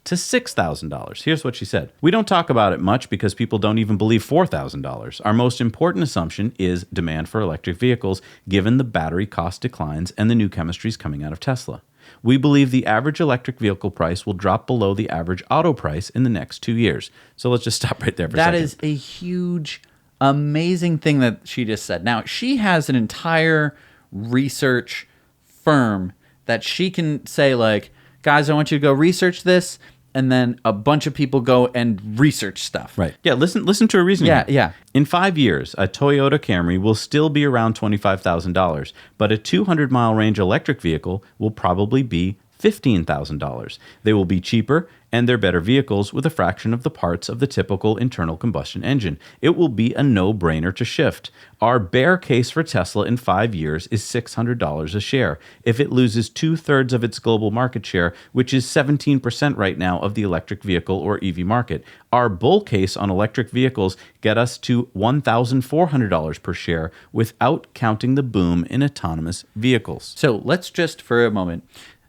to $6,000. Here's what she said. We don't talk about it much because people don't even believe $4,000. Our most important assumption is demand for electric vehicles, given the battery cost declines and the new chemistries coming out of Tesla. We believe the average electric vehicle price will drop below the average auto price in the next 2 years. So let's just stop right there for a second. That is a huge, amazing thing that she just said. Now, she has an entire research firm that she can say, like, guys, I want you to go research this, and then a bunch of people go and research stuff. Right. Yeah, listen to her reasoning. Yeah. In 5 years, a Toyota Camry will still be around $25,000, but a 200-mile range electric vehicle will probably be $15,000. They will be cheaper, and they're better vehicles with a fraction of the parts of the typical internal combustion engine. It will be a no-brainer to shift. Our bear case for Tesla in 5 years is $600 a share. If it loses 2/3 of its global market share, which is 17% right now of the electric vehicle or EV market, our bull case on electric vehicles get us to $1,400 per share without counting the boom in autonomous vehicles. So let's just, for a moment,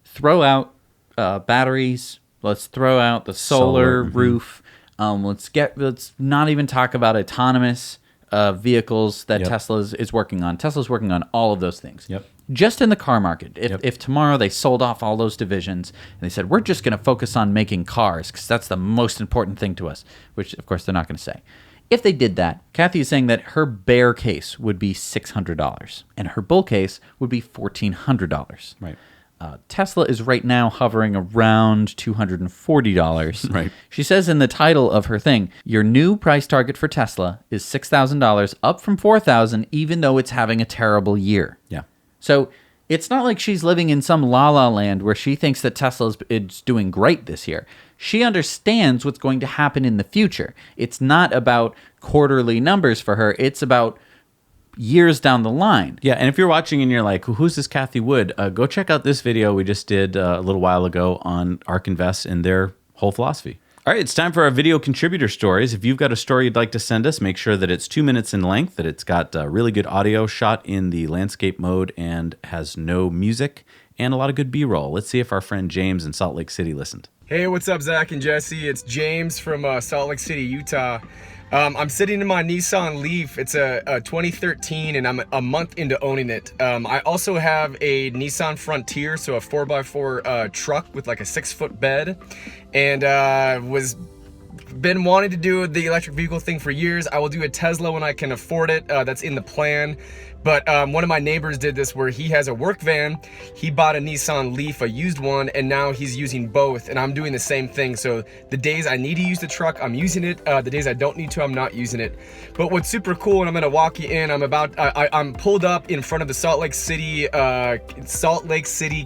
throw out batteries. Let's throw out the solar roof. Let's not even talk about autonomous vehicles that Tesla is working on. Tesla's working on all of those things. Yep. Just in the car market. If tomorrow they sold off all those divisions and they said, we're just going to focus on making cars because that's the most important thing to us, which of course they're not going to say. If they did that, Kathy is saying that her bear case would be $600 and her bull case would be $1,400. Right. Tesla is right now hovering around $240. Right. She says in the title of her thing, your new price target for Tesla is $6,000, up from $4,000, even though it's having a terrible year. Yeah. So it's not like she's living in some la-la land where she thinks that Tesla is doing great this year. She understands what's going to happen in the future. It's not about quarterly numbers for her. It's about years down the line. Yeah, and if you're watching and you're like, who's this Kathy Wood? Go check out this video we just did a little while ago on ARK Invest and their whole philosophy. All right, it's time for our video contributor stories. If you've got a story you'd like to send us, make sure that it's 2 minutes in length, that it's got really good audio shot in the landscape mode and has no music, and a lot of good B-roll. Let's see if our friend James in Salt Lake City listened. Hey, what's up, Zach and Jesse? It's James from Salt Lake City, Utah. I'm sitting in my Nissan Leaf. It's a 2013, and I'm a month into owning it. I also have a Nissan Frontier, so a 4x4 truck with like a 6-foot bed, and been wanting to do the electric vehicle thing for years. I will do a Tesla when I can afford it. That's in the plan. But one of my neighbors did this where he has a work van. He bought a Nissan Leaf, a used one, and now he's using both. And I'm doing the same thing. So the days I need to use the truck, I'm using it. The days I don't need to, I'm not using it. But what's super cool, and I'm gonna walk you in, I'm pulled up in front of the Salt Lake City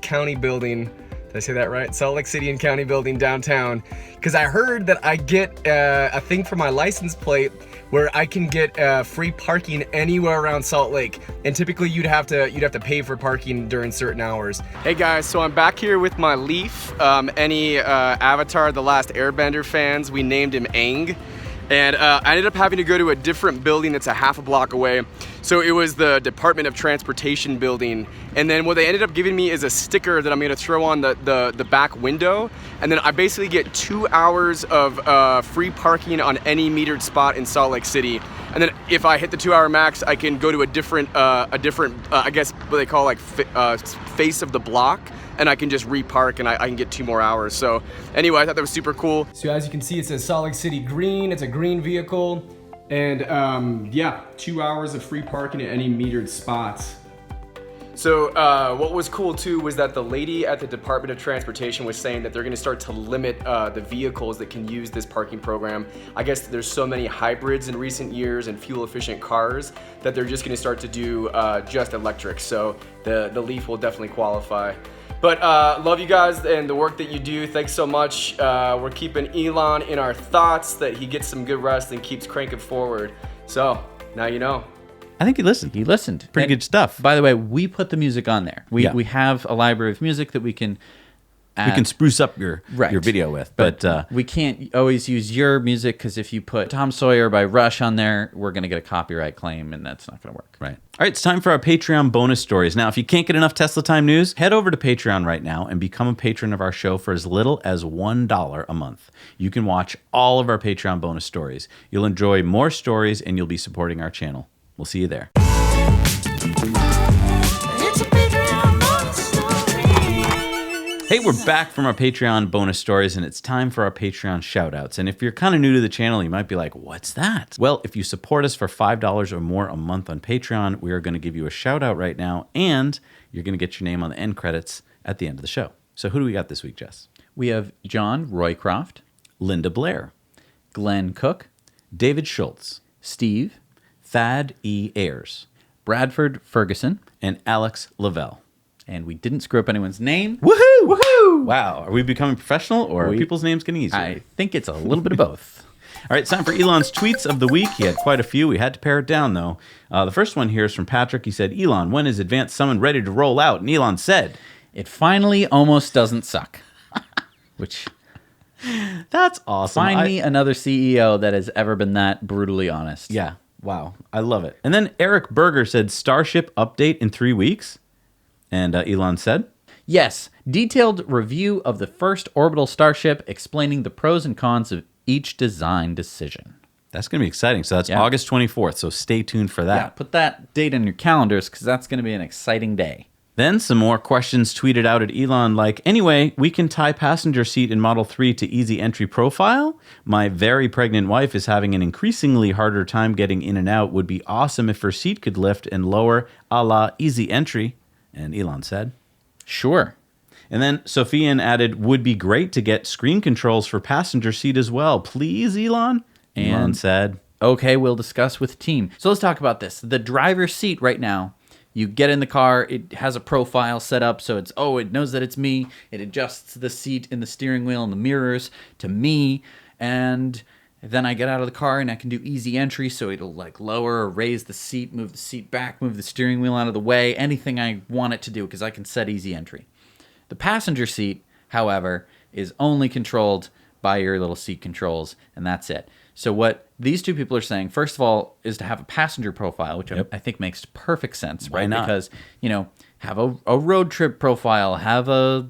County building. Did I say that right? Salt Lake City and County building downtown. Because I heard that I get a thing for my license plate where I can get free parking anywhere around Salt Lake, and typically you'd have to pay for parking during certain hours. Hey guys, so I'm back here with my Leaf. Any Avatar: The Last Airbender fans, we named him Aang. And I ended up having to go to a different building that's a half a block away. So it was the Department of Transportation building. And then what they ended up giving me is a sticker that I'm gonna throw on the back window. And then I basically get 2 hours of free parking on any metered spot in Salt Lake City. And then if I hit the 2 hour max, I can go to a different I guess what they call like face of the block. And I can just repark and I can get 2 more hours. So anyway, I thought that was super cool. So as you can see, it says Salt Lake City green. It's a green vehicle. And yeah, 2 hours of free parking at any metered spots. So what was cool too was that the lady at the Department of Transportation was saying that they're gonna start to limit the vehicles that can use this parking program. I guess there's so many hybrids in recent years and fuel efficient cars that they're just gonna start to do just electric. So the Leaf will definitely qualify. But love you guys and the work that you do. Thanks so much. We're keeping Elon in our thoughts, that he gets some good rest and keeps cranking forward. So now you know. I think he listened. He listened. Pretty good stuff. By the way, we put the music on there. We Yeah. we have a library of music that we can add. We can spruce up your video with, but we can't always use your music, because if you put Tom Sawyer by Rush on there, we're going to get a copyright claim, and that's not going to work. right. All right, it's time for our Patreon bonus stories. Now, if you can't get enough Tesla Time news, head over to Patreon right now and become a patron of our show for as little as $1 a month. You can watch all of our Patreon bonus stories. You'll enjoy more stories, and you'll be supporting our channel. We'll see you there. Hey, we're back from our Patreon bonus stories, and it's time for our Patreon shoutouts. And if you're kind of new to the channel, you might be like, what's that? Well, if you support us for $5 or more a month on Patreon, we are going to give you a shout out right now, and you're going to get your name on the end credits at the end of the show. So who do we got this week, Jess? We have John Roycroft, Linda Blair, Glenn Cook, David Schultz, Steve, Thad E. Ayers, Bradford Ferguson, and Alex Lavelle. and we didn't screw up anyone's name. Woohoo! Woohoo! Wow. Are we becoming professional, or are people's names getting easier? I think it's a little bit of both. All right, it's time for Elon's tweets of the week. He had quite a few. We had to pare it down, though. The first one here is from Patrick. He said, Elon, when is Advanced Summon ready to roll out? And Elon said, It finally almost doesn't suck. Which, that's awesome. find me another CEO that has ever been that brutally honest. Yeah. Wow. I love it. And then Eric Berger said, Starship update in 3 weeks. And Elon said, Yes, detailed review of the first orbital Starship explaining the pros and cons of each design decision. that's going to be exciting. So that's Yeah. August 24th. So stay tuned for that. Yeah, put that date on your calendars because that's going to be an exciting day. Then some more questions tweeted out at Elon like, anyway, we can tie passenger seat in Model 3 to easy entry profile. My very pregnant wife is having an increasingly harder time getting in and out. Would be awesome if her seat could lift and lower a la easy entry. And Elon said, Sure. and then Sophian added, would be great to get screen controls for passenger seat as well. Please, Elon? Elon And- said, Okay, we'll discuss with team. So let's talk about this. The driver's seat right now, you get in the car, it has a profile set up, so it's, it knows that it's me. It adjusts the seat in the steering wheel and the mirrors to me, and then I get out of the car and I can do easy entry, so it'll like lower or raise the seat, move the seat back, move the steering wheel out of the way, anything I want it to do, because I can set easy entry. The passenger seat, however, is only controlled by your little seat controls, and that's it. So what these two people are saying, first of all, is to have a passenger profile, which Yep. I think makes perfect sense, Why right? not? Because, have a road trip profile, have a,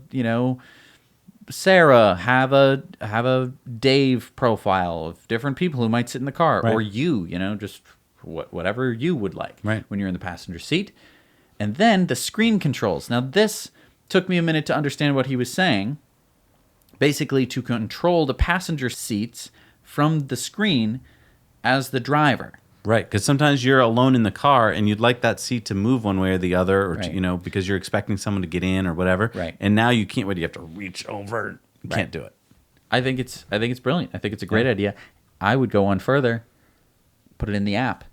Sarah, have a Dave profile of different people who might sit in the car, Right. or you, just whatever you would like Right. when you're in the passenger seat. And then the screen controls. Now, this took me a minute to understand what he was saying. Basically, to control the passenger seats from the screen as the driver. right, because sometimes you're alone in the car and you'd like that seat to move one way or the other, or Right. because you're expecting someone to get in or whatever. Right. And now you can't. You have to reach over. You Right. can't do it. I think it's brilliant. I think it's a great idea. I would go one further, put it in the app.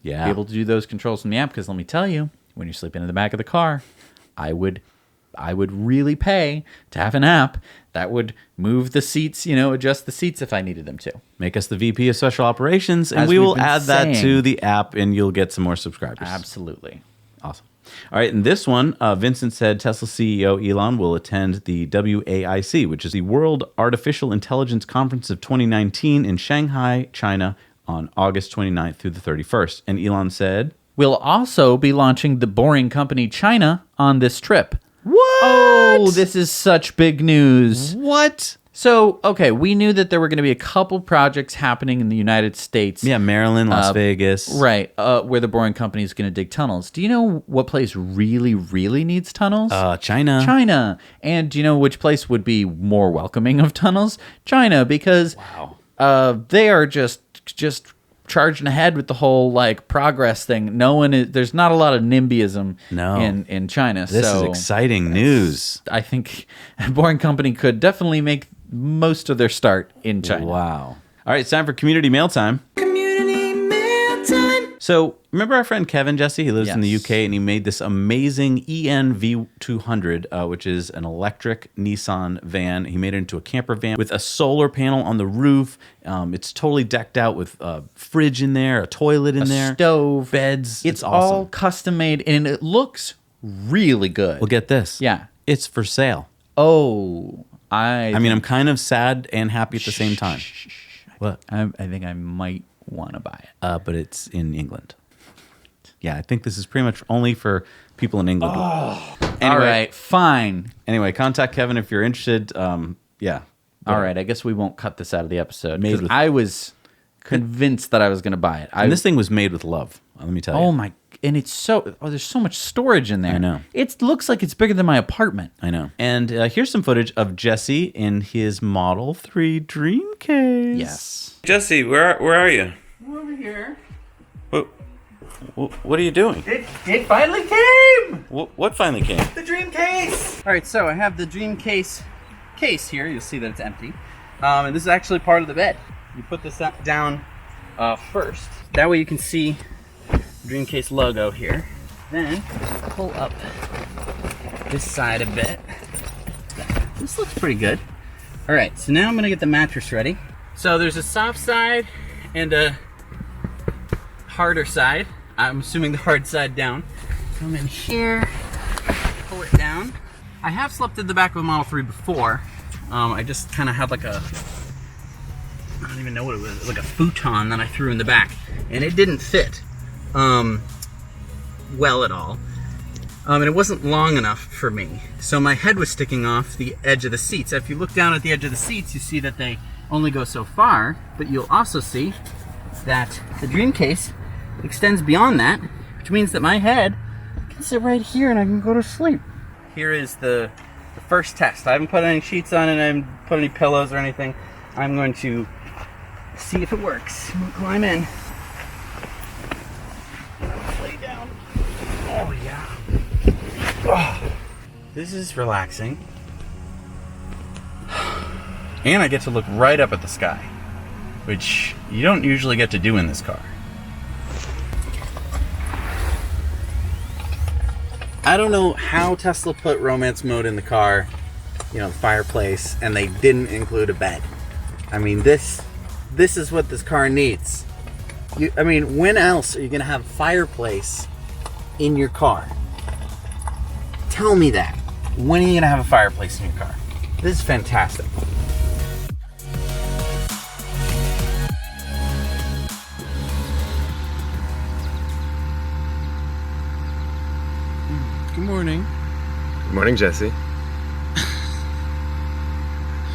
Yeah. Be able to do those controls from the app, because let me tell you, when you're sleeping in the back of the car, I would really pay to have an app that would move the seats, adjust the seats if I needed them to. Make us the VP of Special Operations, and As we we've will been add that to saying. the app, and you'll get some more subscribers. Absolutely. Awesome. All right, in this one, Vincent said Tesla CEO Elon will attend the WAIC, which is the World Artificial Intelligence Conference of 2019 in Shanghai, China, on August 29th through the 31st. And Elon said, We'll also be launching the Boring Company China on this trip. What? Oh, this is such big news. What? So, okay, we knew that there were going to be a couple projects happening in the United States. Yeah, Maryland, Las Vegas. Right, where the Boring Company is going to dig tunnels. Do you know what place really, really needs tunnels? China. China. And do you know which place would be more welcoming of tunnels? China, because they are just charging ahead with the whole progress thing. There's not a lot of NIMBYism in China. This is so exciting news. I think Boring Company could definitely make most of their start in China. Wow. All right, it's time for community mail time. So remember our friend Kevin, Jesse? He lives in the Yes. UK, and he made this amazing ENV200, which is an electric Nissan van. He made it into a camper van with a solar panel on the roof. It's totally decked out with a fridge in there, a toilet in there, stove, beds. It's awesome. all custom made, and it looks really good. Well, get this. Yeah. It's for sale. Oh, I mean, I'm kind of sad and happy at the same time. What? I think I might want to buy it. But it's in England. Yeah, I think this is pretty much only for people in England. Anyway, All right, fine. Anyway, contact Kevin if you're interested. Yeah. All right, I guess we won't cut this out of the episode. Made 'Cause with- I was convinced that I was going to buy it. And this thing was made with love. Let me tell you. Oh my! And it's so. Oh, there's so much storage in there. I know. It looks like it's bigger than my apartment. I know. And here's some footage of Jesse in his Model 3 dream case. Yes. Jesse, where are you? I'm over here. What are you doing? It finally came. What finally came? The dream case. All right, so I have the dream case here. You'll see that it's empty. And this is actually part of the bed. You put this down first. That way you can see the dream case logo here. Then pull up this side a bit. This looks pretty good. All right, so now I'm gonna get the mattress ready. So there's a soft side and a harder side. I'm assuming the hard side down. Come in here, pull it down. I have slept in the back of a Model 3 before. I just kind of had like a, I don't even know what it was, like a futon that I threw in the back. And it didn't fit well at all. And it wasn't long enough for me. So my head was sticking off the edge of the seats. If you look down at the edge of the seats, you see that they only go so far, but you'll also see that the dream case extends beyond that, which means that my head can sit right here and I can go to sleep. Here is the first test. I haven't put any sheets on it, I haven't put any pillows or anything. I'm going to see if it works. I'm gonna climb in. Lay down. Oh yeah. Oh, this is relaxing. And I get to look right up at the sky, which you don't usually get to do in this car. I don't know how Tesla put romance mode in the car, the fireplace, and they didn't include a bed. I mean, this is what this car needs. When else are you gonna have a fireplace in your car? Tell me that. When are you gonna have a fireplace in your car? This is fantastic. Good morning. Good morning, Jesse.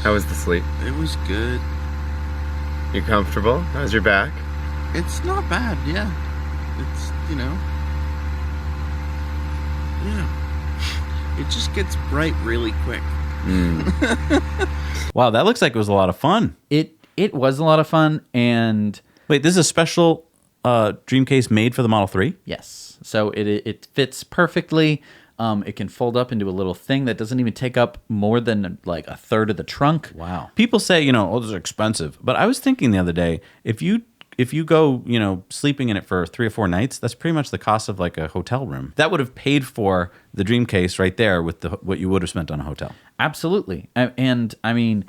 How was the sleep? It was good. You comfortable? How's your back? It's not bad, yeah. It's, yeah. It just gets bright really quick. Wow, that looks like it was a lot of fun. It was a lot of fun, and Wait, this is a special dream case made for the Model 3? yes, so it fits perfectly. It can fold up into a little thing that doesn't even take up more than like a third of the trunk. Wow. People say, oh, those are expensive. But I was thinking the other day, if you go, sleeping in it for 3 or 4 nights, that's pretty much the cost of like a hotel room. That would have paid for the dream case right there with what you would have spent on a hotel. Absolutely. And I mean,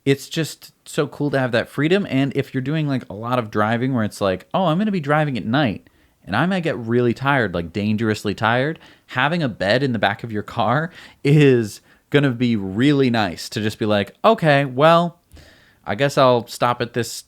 it's just so cool to have that freedom. And if you're doing like a lot of driving where it's like, oh, I'm going to be driving at night and I might get really tired, like dangerously tired, having a bed in the back of your car is going to be really nice to just be like, okay, well, I guess I'll stop at this,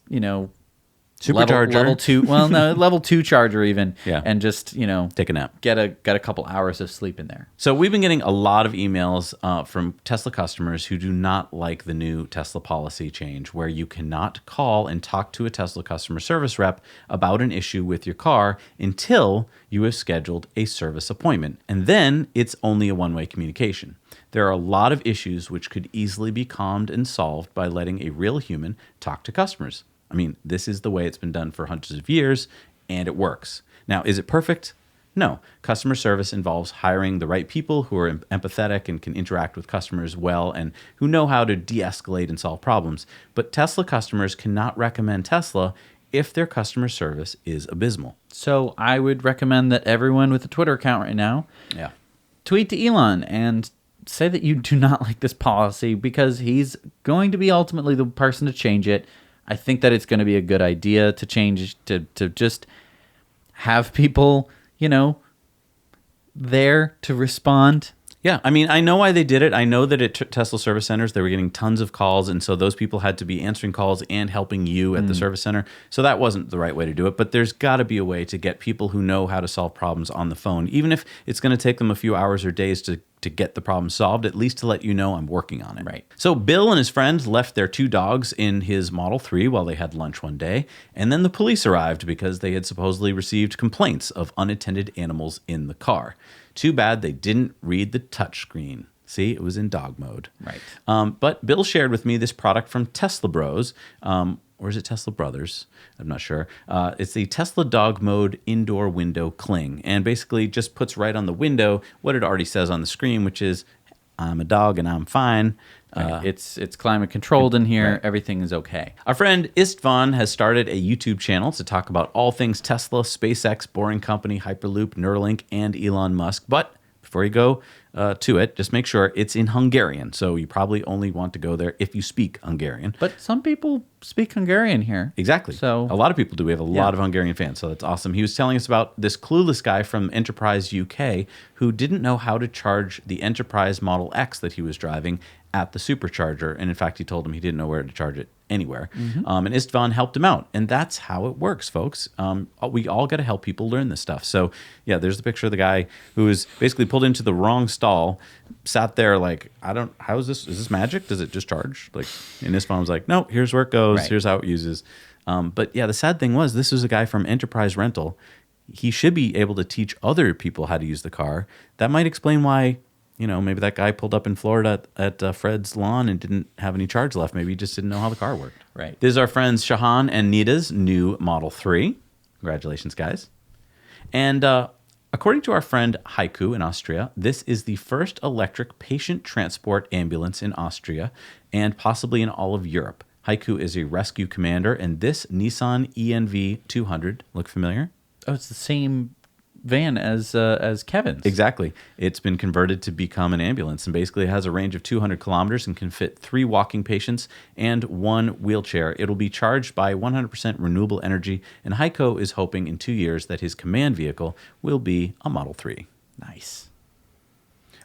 Supercharger. level 2, well, no, level 2 charger even, Yeah. and just, Take a nap. get a couple hours of sleep in there. So we've been getting a lot of emails from Tesla customers who do not like the new Tesla policy change where you cannot call and talk to a Tesla customer service rep about an issue with your car until you have scheduled a service appointment. And then it's only a one-way communication. There are a lot of issues which could easily be calmed and solved by letting a real human talk to customers. I mean, this is the way it's been done for hundreds of years, and it works. Now, is it perfect? No. Customer service involves hiring the right people who are empathetic and can interact with customers well and who know how to de-escalate and solve problems. But Tesla customers cannot recommend Tesla if their customer service is abysmal. So I would recommend that everyone with a Twitter account right now Yeah. tweet to Elon and say that you do not like this policy, because he's going to be ultimately the person to change it. I think that it's going to be a good idea to change, to just have people, there to respond. Yeah, I mean, I know why they did it. I know that at Tesla service centers, they were getting tons of calls, and so those people had to be answering calls and helping you at the service center. So that wasn't the right way to do it, but there's got to be a way to get people who know how to solve problems on the phone, even if it's going to take them a few hours or days to get the problem solved, at least to let you know I'm working on it. Right. So Bill and his friend left their 2 dogs in his Model 3 while they had lunch one day, and then the police arrived because they had supposedly received complaints of unattended animals in the car. Too bad they didn't read the touchscreen. See, it was in dog mode. Right. But Bill shared with me this product from Tesla Bros, or is it Tesla Brothers? I'm not sure. It's the Tesla Dog Mode Indoor Window Cling, and basically just puts right on the window what it already says on the screen, which is, I'm a dog and I'm fine. It's climate controlled in here. Right. Everything is okay. Our friend Istvan has started a YouTube channel to talk about all things Tesla, SpaceX, Boring Company, Hyperloop, Neuralink, and Elon Musk. But before you go to it, just make sure it's in Hungarian. So you probably only want to go there if you speak Hungarian. But some people speak Hungarian here. Exactly. So a lot of people do. We have a lot of Hungarian fans, so that's awesome. He was telling us about this clueless guy from Enterprise UK who didn't know how to charge the Enterprise Model X that he was driving at the Supercharger. And in fact, he told him he didn't know where to charge it anywhere. And Istvan helped him out. And that's how it works, folks. We all got to help people learn this stuff. So yeah, there's the picture of the guy who was basically pulled into the wrong stall, sat there like, how is this magic? Does it just charge? Like, and Istvan was like, no, here's where it goes. Right. Here's how it uses. But yeah, the sad thing was, this was a guy from Enterprise Rental. He should be able to teach other people how to use the car. That might explain why, maybe that guy pulled up in Florida at Fred's lawn and didn't have any charge left. Maybe he just didn't know how the car worked. Right. This is our friends Shahan and Nita's new Model 3. Congratulations, guys. And according to our friend Haiku in Austria, this is the first electric patient transport ambulance in Austria and possibly in all of Europe. Haiku is a rescue commander, and this Nissan ENV 200, look familiar? Oh, it's the same van as Kevin's. Exactly. It's been converted to become an ambulance, and basically it has a range of 200 kilometers and can fit 3 walking patients and 1 wheelchair. It'll be charged by 100% renewable energy, and Heiko is hoping in 2 years that his command vehicle will be a Model 3. Nice.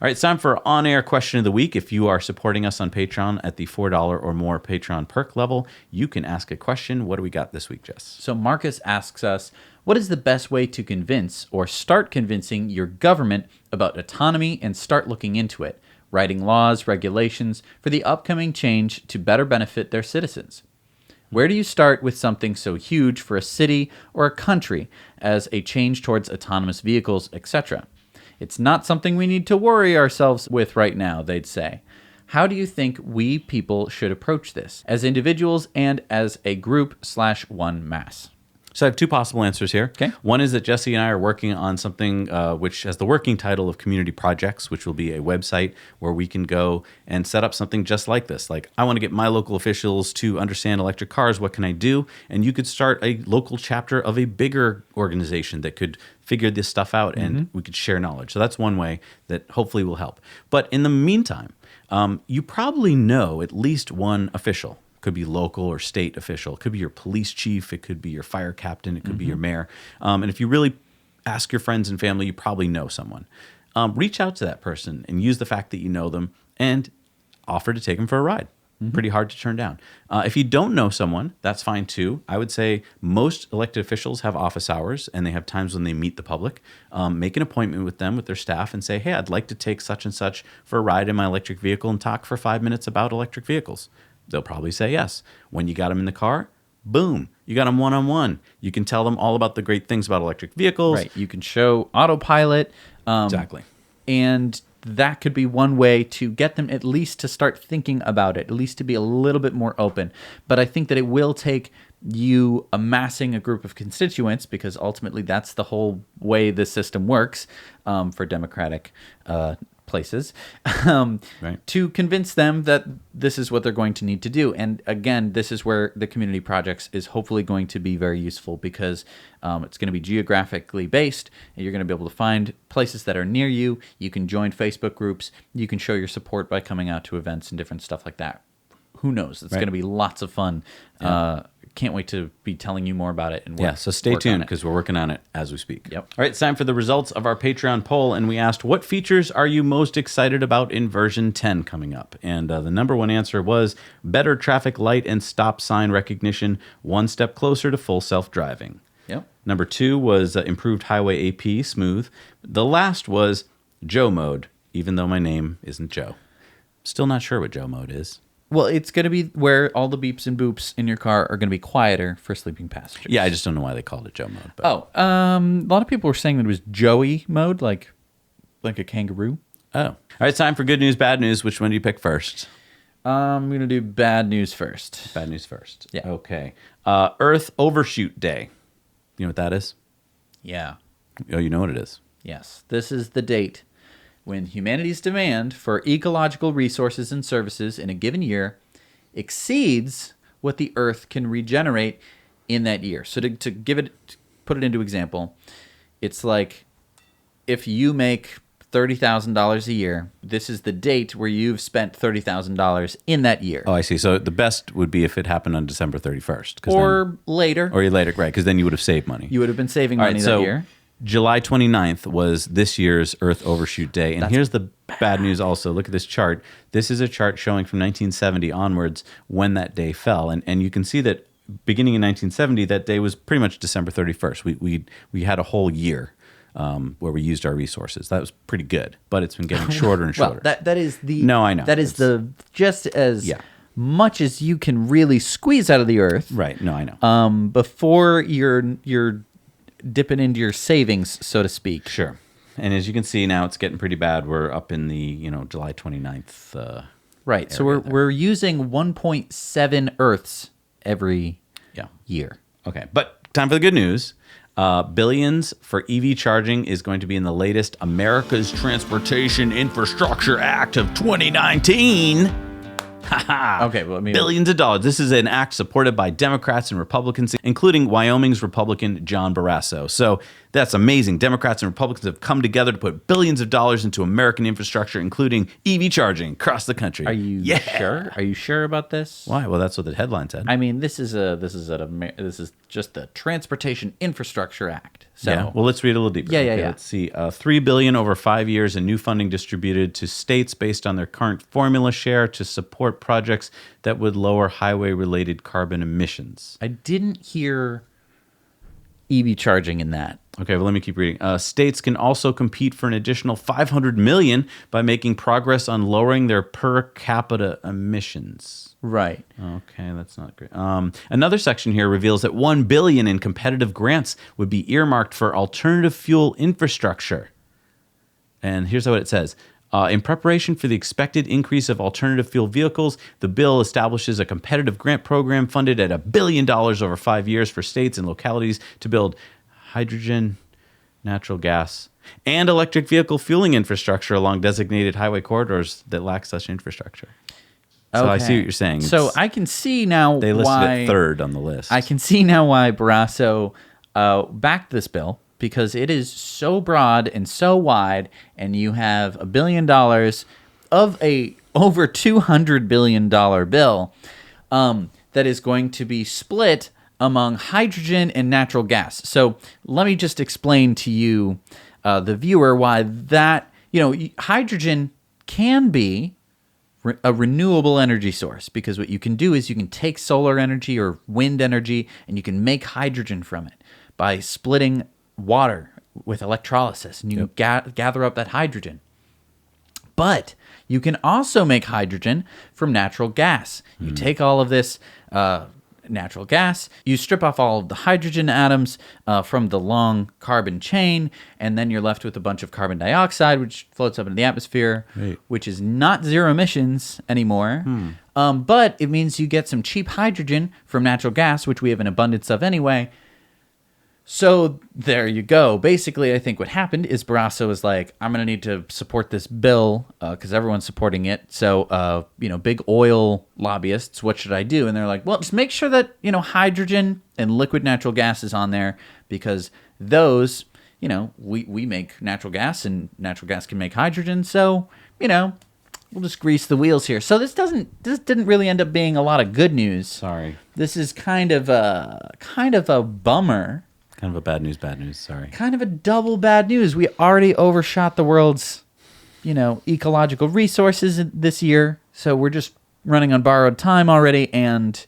All right, it's time for on-air question of the week. If you are supporting us on Patreon at the $4 or more Patreon perk level, you can ask a question. What do we got this week, Jess? So Marcus asks us, what is the best way to convince or start convincing your government about autonomy and start looking into it, writing laws, regulations for the upcoming change to better benefit their citizens? Where do you start with something so huge for a city or a country as a change towards autonomous vehicles, etc.? It's not something we need to worry ourselves with right now, they'd say. How do you think we people should approach this, as individuals and as a group/one mass? So I have 2 possible answers here. Okay. One is that Jesse and I are working on something which has the working title of Community Projects, which will be a website where we can go and set up something just like this. Like, I want to get my local officials to understand electric cars. What can I do? And you could start a local chapter of a bigger organization that could figure this stuff out, and we could share knowledge. So that's one way that hopefully will help. But in the meantime, you probably know at least one official. Could be local or state official. It could be your police chief. It could be your fire captain. It could be your mayor. And if you really ask your friends and family, you probably know someone. Reach out to that person and use the fact that you know them and offer to take them for a ride. Pretty hard to turn down. If you don't know someone, that's fine too. I would say most elected officials have office hours and they have times when they meet the public. Make an appointment with them, with their staff, and say, hey, I'd like to take such and such for a ride in my electric vehicle and talk for 5 minutes about electric vehicles. They'll probably say yes. When you got them in the car, boom, you got them one-on-one. You can tell them all about the great things about electric vehicles. Right. You can show autopilot. Exactly. And that could be one way to get them at least to start thinking about it, at least to be a little bit more open. But I think that it will take you amassing a group of constituents, because ultimately that's the whole way the system works for democratic places Right. to convince them that this is what they're going to need to do. And again, this is where the community projects is hopefully going to be very useful because it's going to be geographically based, and you're going to be able to find places that are near you. You can join Facebook groups. You can show your support by coming out to events and different stuff like that. Who knows? It's Right. going to be lots of fun. Can't wait to be telling you more about it. And So stay tuned because we're working on it as we speak. Yep. All right, it's time for the results of our Patreon poll, and we asked, what features are you most excited about in version 10 coming up? And the number one answer was better traffic light and stop sign recognition, one step closer to full self-driving. Yep. Number two was improved highway AP, smooth. The last was Joe mode, even though my name isn't Joe. Still not sure what Joe mode is. Well, it's going to be where all the beeps and boops in your car are going to be quieter for sleeping passengers. Yeah, I just don't know why they called it Joe mode. But. A lot of people were saying that it was Joey mode, like a kangaroo. Oh. All right, time for good news, bad news. Which one do you pick first? I'm going to do bad news first. Bad news first. Yeah. Okay. Earth Overshoot Day. You know what that is? Yeah. Oh, you know what it is. Yes. This is the date when humanity's demand for ecological resources and services in a given year exceeds what the Earth can regenerate in that year. So to put it into example, it's like if you make $30,000 a year, this is the date where you've spent $30,000 in that year. Oh, I see. So the best would be if it happened on December 31st. Or later. Or later, right, because then you would have saved money. You would have been saving All money right, that so year. July 29th was this year's Earth Overshoot Day. And here's the bad news also. Look at this chart. This is a chart showing from 1970 onwards when that day fell. And you can see that beginning in 1970, that day was pretty much December 31st. We had a whole year where we used our resources. That was pretty good. But it's been getting shorter and shorter. Well, that is the... No, I know. That is just as Yeah. much as you can really squeeze out of the Earth. Right. No, I know. Before you're dipping into your savings, so to speak. Sure. And as you can see now, it's getting pretty bad. We're up in the July 29th. Right. So area we're using 1.7 Earths every year. Okay. But time for the good news. Billions for EV charging is going to be in the latest America's Transportation Infrastructure Act of 2019. Okay, well, I mean, billions of dollars. This is an act supported by Democrats and Republicans, including Wyoming's Republican John Barrasso. So that's amazing. Democrats and Republicans have come together to put billions of dollars into American infrastructure, including EV charging across the country. Are you sure? Are you sure about this? Why? Well, that's what the headline said. I mean, this is just the Transportation Infrastructure Act. So yeah. Well, let's read a little deeper. Yeah. Let's see. $3 billion over 5 years and new funding distributed to states based on their current formula share to support projects that would lower highway-related carbon emissions. I didn't hear EV charging in that. Okay, well, let me keep reading. States can also compete for an additional $500 million by making progress on lowering their per capita emissions. Right. Okay, that's not great. Another section here reveals that $1 billion in competitive grants would be earmarked for alternative fuel infrastructure. And here's what it says. In preparation for the expected increase of alternative fuel vehicles, the bill establishes a competitive grant program funded at $1 billion over 5 years for states and localities to build hydrogen, natural gas, and electric vehicle fueling infrastructure along designated highway corridors that lack such infrastructure. So I see what you're saying. So I can see now they listed why it third on the list. I can see now why Barrasso backed this bill, because it is so broad and so wide, and you have $1 billion of a over $200 billion bill that is going to be split among hydrogen and natural gas. So let me just explain to you, the viewer, why that, hydrogen can be a renewable energy source, because what you can do is you can take solar energy or wind energy and you can make hydrogen from it by splitting water with electrolysis, and you gather up that hydrogen. But you can also make hydrogen from natural gas. You take all of this natural gas, you strip off all of the hydrogen atoms from the long carbon chain, and then you're left with a bunch of carbon dioxide, which floats up into the atmosphere, which is not zero emissions anymore. But it means you get some cheap hydrogen from natural gas, which we have an abundance of anyway. So there you go. Basically, I think what happened is Barrasso was like, I'm going to need to support this bill because everyone's supporting it. So, big oil lobbyists, what should I do? And they're like, well, just make sure that, hydrogen and liquid natural gas is on there because those, we make natural gas and natural gas can make hydrogen. So, we'll just grease the wheels here. So this didn't really end up being a lot of good news. Sorry. This is kind of a bummer. Kind of a bad news, sorry. Kind of a double bad news. We already overshot the world's, ecological resources this year. So we're just running on borrowed time already. And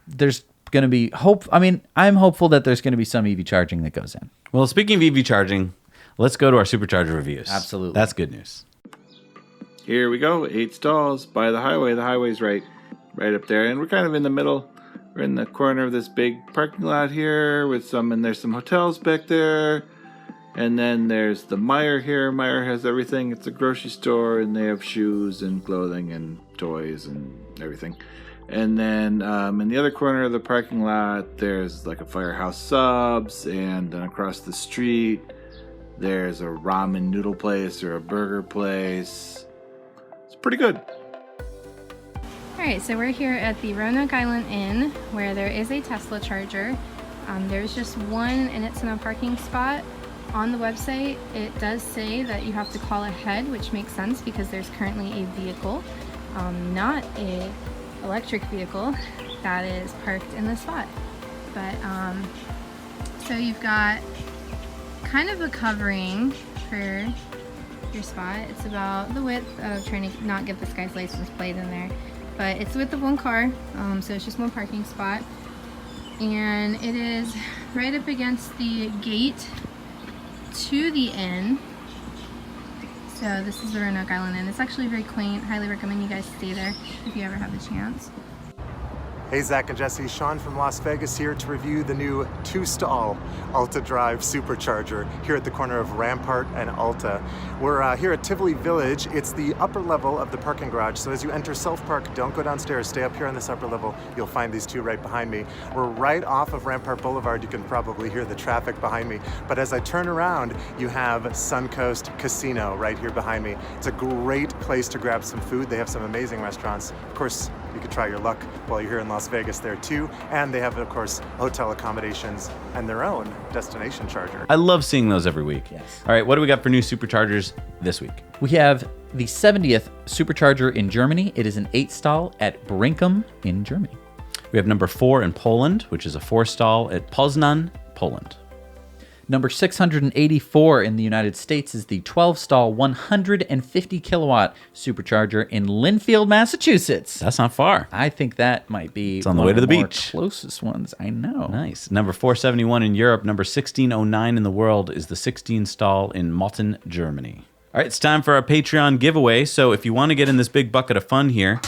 there's going to be hope. I mean, I'm hopeful that there's going to be some EV charging that goes in. Well, speaking of EV charging, let's go to our Supercharger reviews. Absolutely. That's good news. Here we go, 8 stalls by the highway. The highway's right up there. And we're kind of in the middle. We're in the corner of this big parking lot here and there's some hotels back there. And then there's the Meijer here. Meijer has everything. It's a grocery store and they have shoes and clothing and toys and everything. And then in the other corner of the parking lot, there's like a Firehouse Subs, and then across the street, there's a ramen noodle place or a burger place. It's pretty good. Alright, so we're here at the Roanoke Island Inn where there is a Tesla charger. There's just one and it's in a parking spot. On the website it does say that you have to call ahead, which makes sense because there's currently a vehicle, not a electric vehicle, that is parked in the spot. But so you've got kind of a covering for your spot. It's about the width of trying to not get this guy's license plate in there. But it's with the one car, so it's just one parking spot. And it is right up against the gate to the inn. So this is the Roanoke Island Inn. It's actually very quaint. Highly recommend you guys stay there if you ever have the chance. Hey, Zach and Jesse, Sean from Las Vegas here to review the new 2-stall Alta Drive Supercharger here at the corner of Rampart and Alta. We're here at Tivoli Village. It's the upper level of the parking garage, so as you enter self-park, don't go downstairs, stay up here on this upper level. You'll find these two right behind me. We're right off of Rampart Boulevard. You can probably hear the traffic behind me, but as I turn around, you have Suncoast Casino right here behind me. It's a great place to grab some food. They have some amazing restaurants. Of course, you could try your luck while you're here in Las Vegas there too. And they have, of course, hotel accommodations and their own destination charger. I love seeing those every week. Yes. All right, what do we got for new Superchargers this week? We have the 70th Supercharger in Germany. It is an 8-stall at Brinkum in Germany. We have number 4 in Poland, which is a 4-stall at Poznan, Poland. Number 684 in the United States is the 12-stall 150 kilowatt Supercharger in Linfield, Massachusetts. That's not far. I think that might be on the way to the more beach. Closest ones. I know. Nice. Number 471 in Europe. Number 1609 in the world is the 16-stall in Motten, Germany. All right, it's time for our Patreon giveaway. So if you want to get in this big bucket of fun here,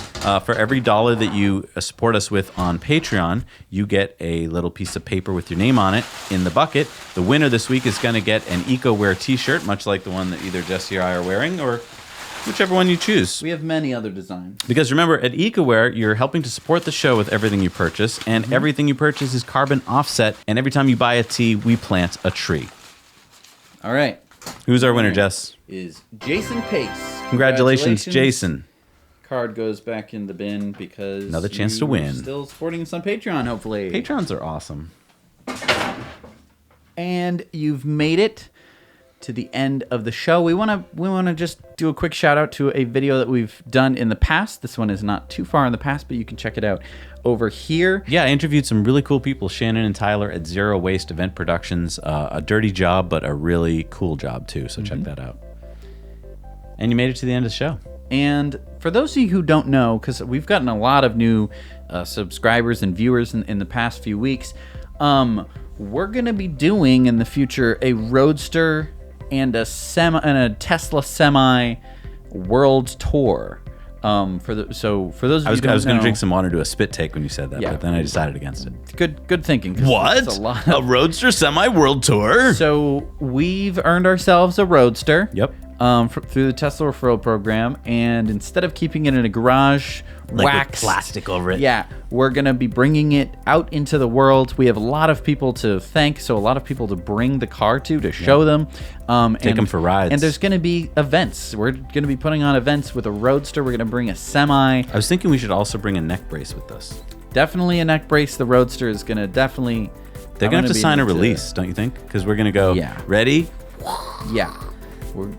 for every $1 that you support us with on Patreon, you get a little piece of paper with your name on it in the bucket. The winner this week is going to get an EcoWear t-shirt, much like the one that either Jesse or I are wearing, or whichever one you choose. We have many other designs. Because remember, at EcoWear, you're helping to support the show with everything you purchase, and everything you purchase is carbon offset, and every time you buy a tee, we plant a tree. All right. Who's our winner, Jess? Is Jason Pace. Congratulations, Jason. Card goes back in the bin because Another chance to you're win. Still supporting us on Patreon, hopefully. Patrons are awesome. And you've made it to the end of the show. We want to just do a quick shout out to a video that we've done in the past. This one is not too far in the past, but you can check it out over here. Yeah, I interviewed some really cool people, Shannon and Tyler at Zero Waste Event Productions. A dirty job, but a really cool job too, so check that out. And you made it to the end of the show. And for those of you who don't know, because we've gotten a lot of new subscribers and viewers in the past few weeks, we're going to be doing in the future a Roadster and a Tesla Semi world tour. For those of you who don't know, I was going to drink some water to a spit take when you said that, but then I decided against it. Good thinking. What? It's a lot a Roadster Semi world tour? So we've earned ourselves a Roadster. Yep. through the Tesla referral program, and instead of keeping it in a garage, wax plastic over it. Yeah, we're gonna be bringing it out into the world. We have a lot of people to thank, so a lot of people to bring the car to show them, Take them for rides. And there's gonna be events. We're gonna be putting on events with a Roadster. We're gonna bring a semi. I was thinking we should also bring a neck brace with us. Definitely a neck brace. The Roadster is gonna definitely. They're going to have to sign a release, don't you think? Because we're going to go, ready? Yeah. We're,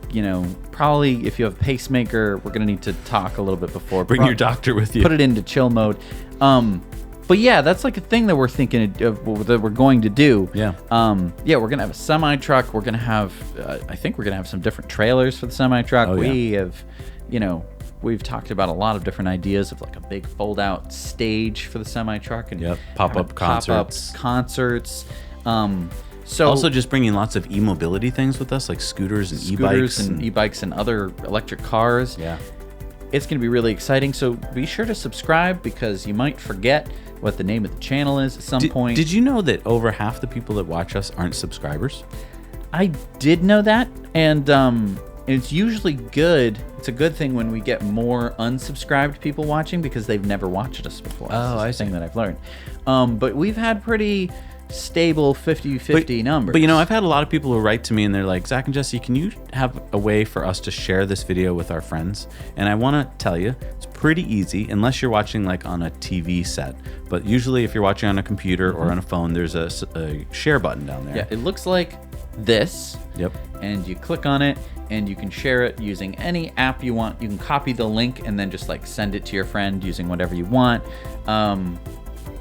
probably if you have a pacemaker, we're going to need to talk a little bit before. Bring your doctor with you. Put it into chill mode. But yeah, that's like a thing that we're thinking of, that we're going to do. Yeah. We're going to have a semi-truck. We're going to have, I think we're going to have some different trailers for the semi-truck. We have, we've talked about a lot of different ideas of like a big fold-out stage for the semi-truck and pop-up concerts. So also just bringing lots of e-mobility things with us, like scooters and e-bikes and other electric cars. Yeah. It's going to be really exciting. So be sure to subscribe because you might forget what the name of the channel is at some point. Did you know that over half the people that watch us aren't subscribers? I did know that, and it's usually good. It's a good thing when we get more unsubscribed people watching because they've never watched us before. Oh, I see. Thing that I've learned. But we've had pretty stable 50-50 numbers. But I've had a lot of people who write to me and they're like, Zach and Jesse, can you have a way for us to share this video with our friends? And I want to tell you, it's pretty easy unless you're watching like on a TV set. But usually if you're watching on a computer or on a phone, there's a share button down there. Yeah, it looks like this. Yep. And you click on it and you can share it using any app you want. You can copy the link and then just like send it to your friend using whatever you want.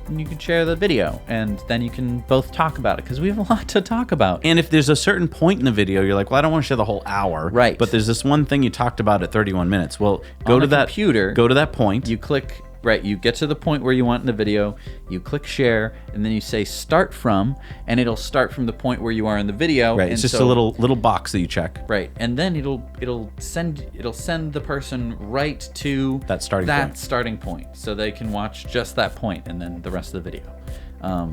And you can share the video and then you can both talk about it because we have a lot to talk about. And if there's a certain point in the video, you're like, well, I don't want to share the whole hour. Right. But there's this one thing you talked about at 31 minutes. Well, go to that computer. Go to that point. You click. Right, you get to the point where you want in the video, you click share, and then you say start from, and it'll start from the point where you are in the video. Right, and it's just a little box that you check. Right, and then it'll send the person right to that starting point, so they can watch just that point, and then the rest of the video.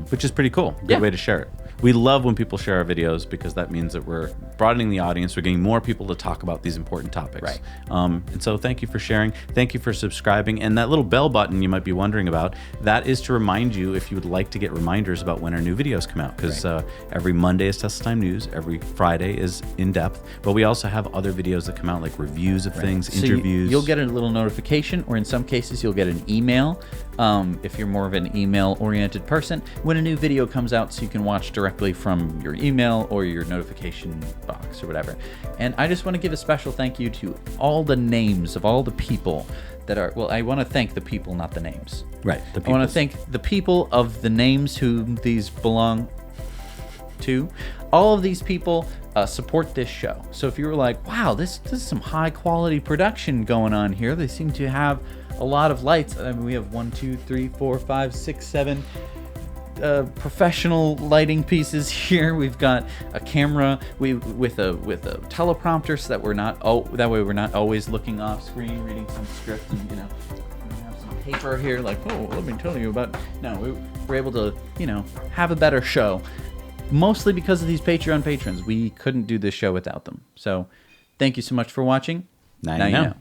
Which is pretty cool. Good way to share it. We love when people share our videos because that means that we're broadening the audience. We're getting more people to talk about these important topics. Right. And so thank you for sharing. Thank you for subscribing. And that little bell button you might be wondering about, that is to remind you if you would like to get reminders about when our new videos come out. Because every Monday is Tesla Time News. Every Friday is In Depth. But we also have other videos that come out like reviews of things, so interviews. You'll get a little notification, or in some cases you'll get an email. If you're more of an email-oriented person, when a new video comes out, so you can watch directly from your email or your notification box or whatever. And I just want to give a special thank you to all the names of all the people that are, well, I want to thank the people, not the names. Right. I want to thank the people of the names whom these belong to. All of these people support this show. So if you were like, wow, this is some high quality production going on here. They seem to have a lot of lights. I mean, we have 1, 2, 3, 4, 5, 6, 7 professional lighting pieces here. We've got a camera with a teleprompter so that we're not always looking off screen reading some script, and we have some paper here like, oh, let me tell you about. No, we're able to have a better show, mostly because of these Patreon patrons. We couldn't do this show without them. So thank you so much for watching. Now you know.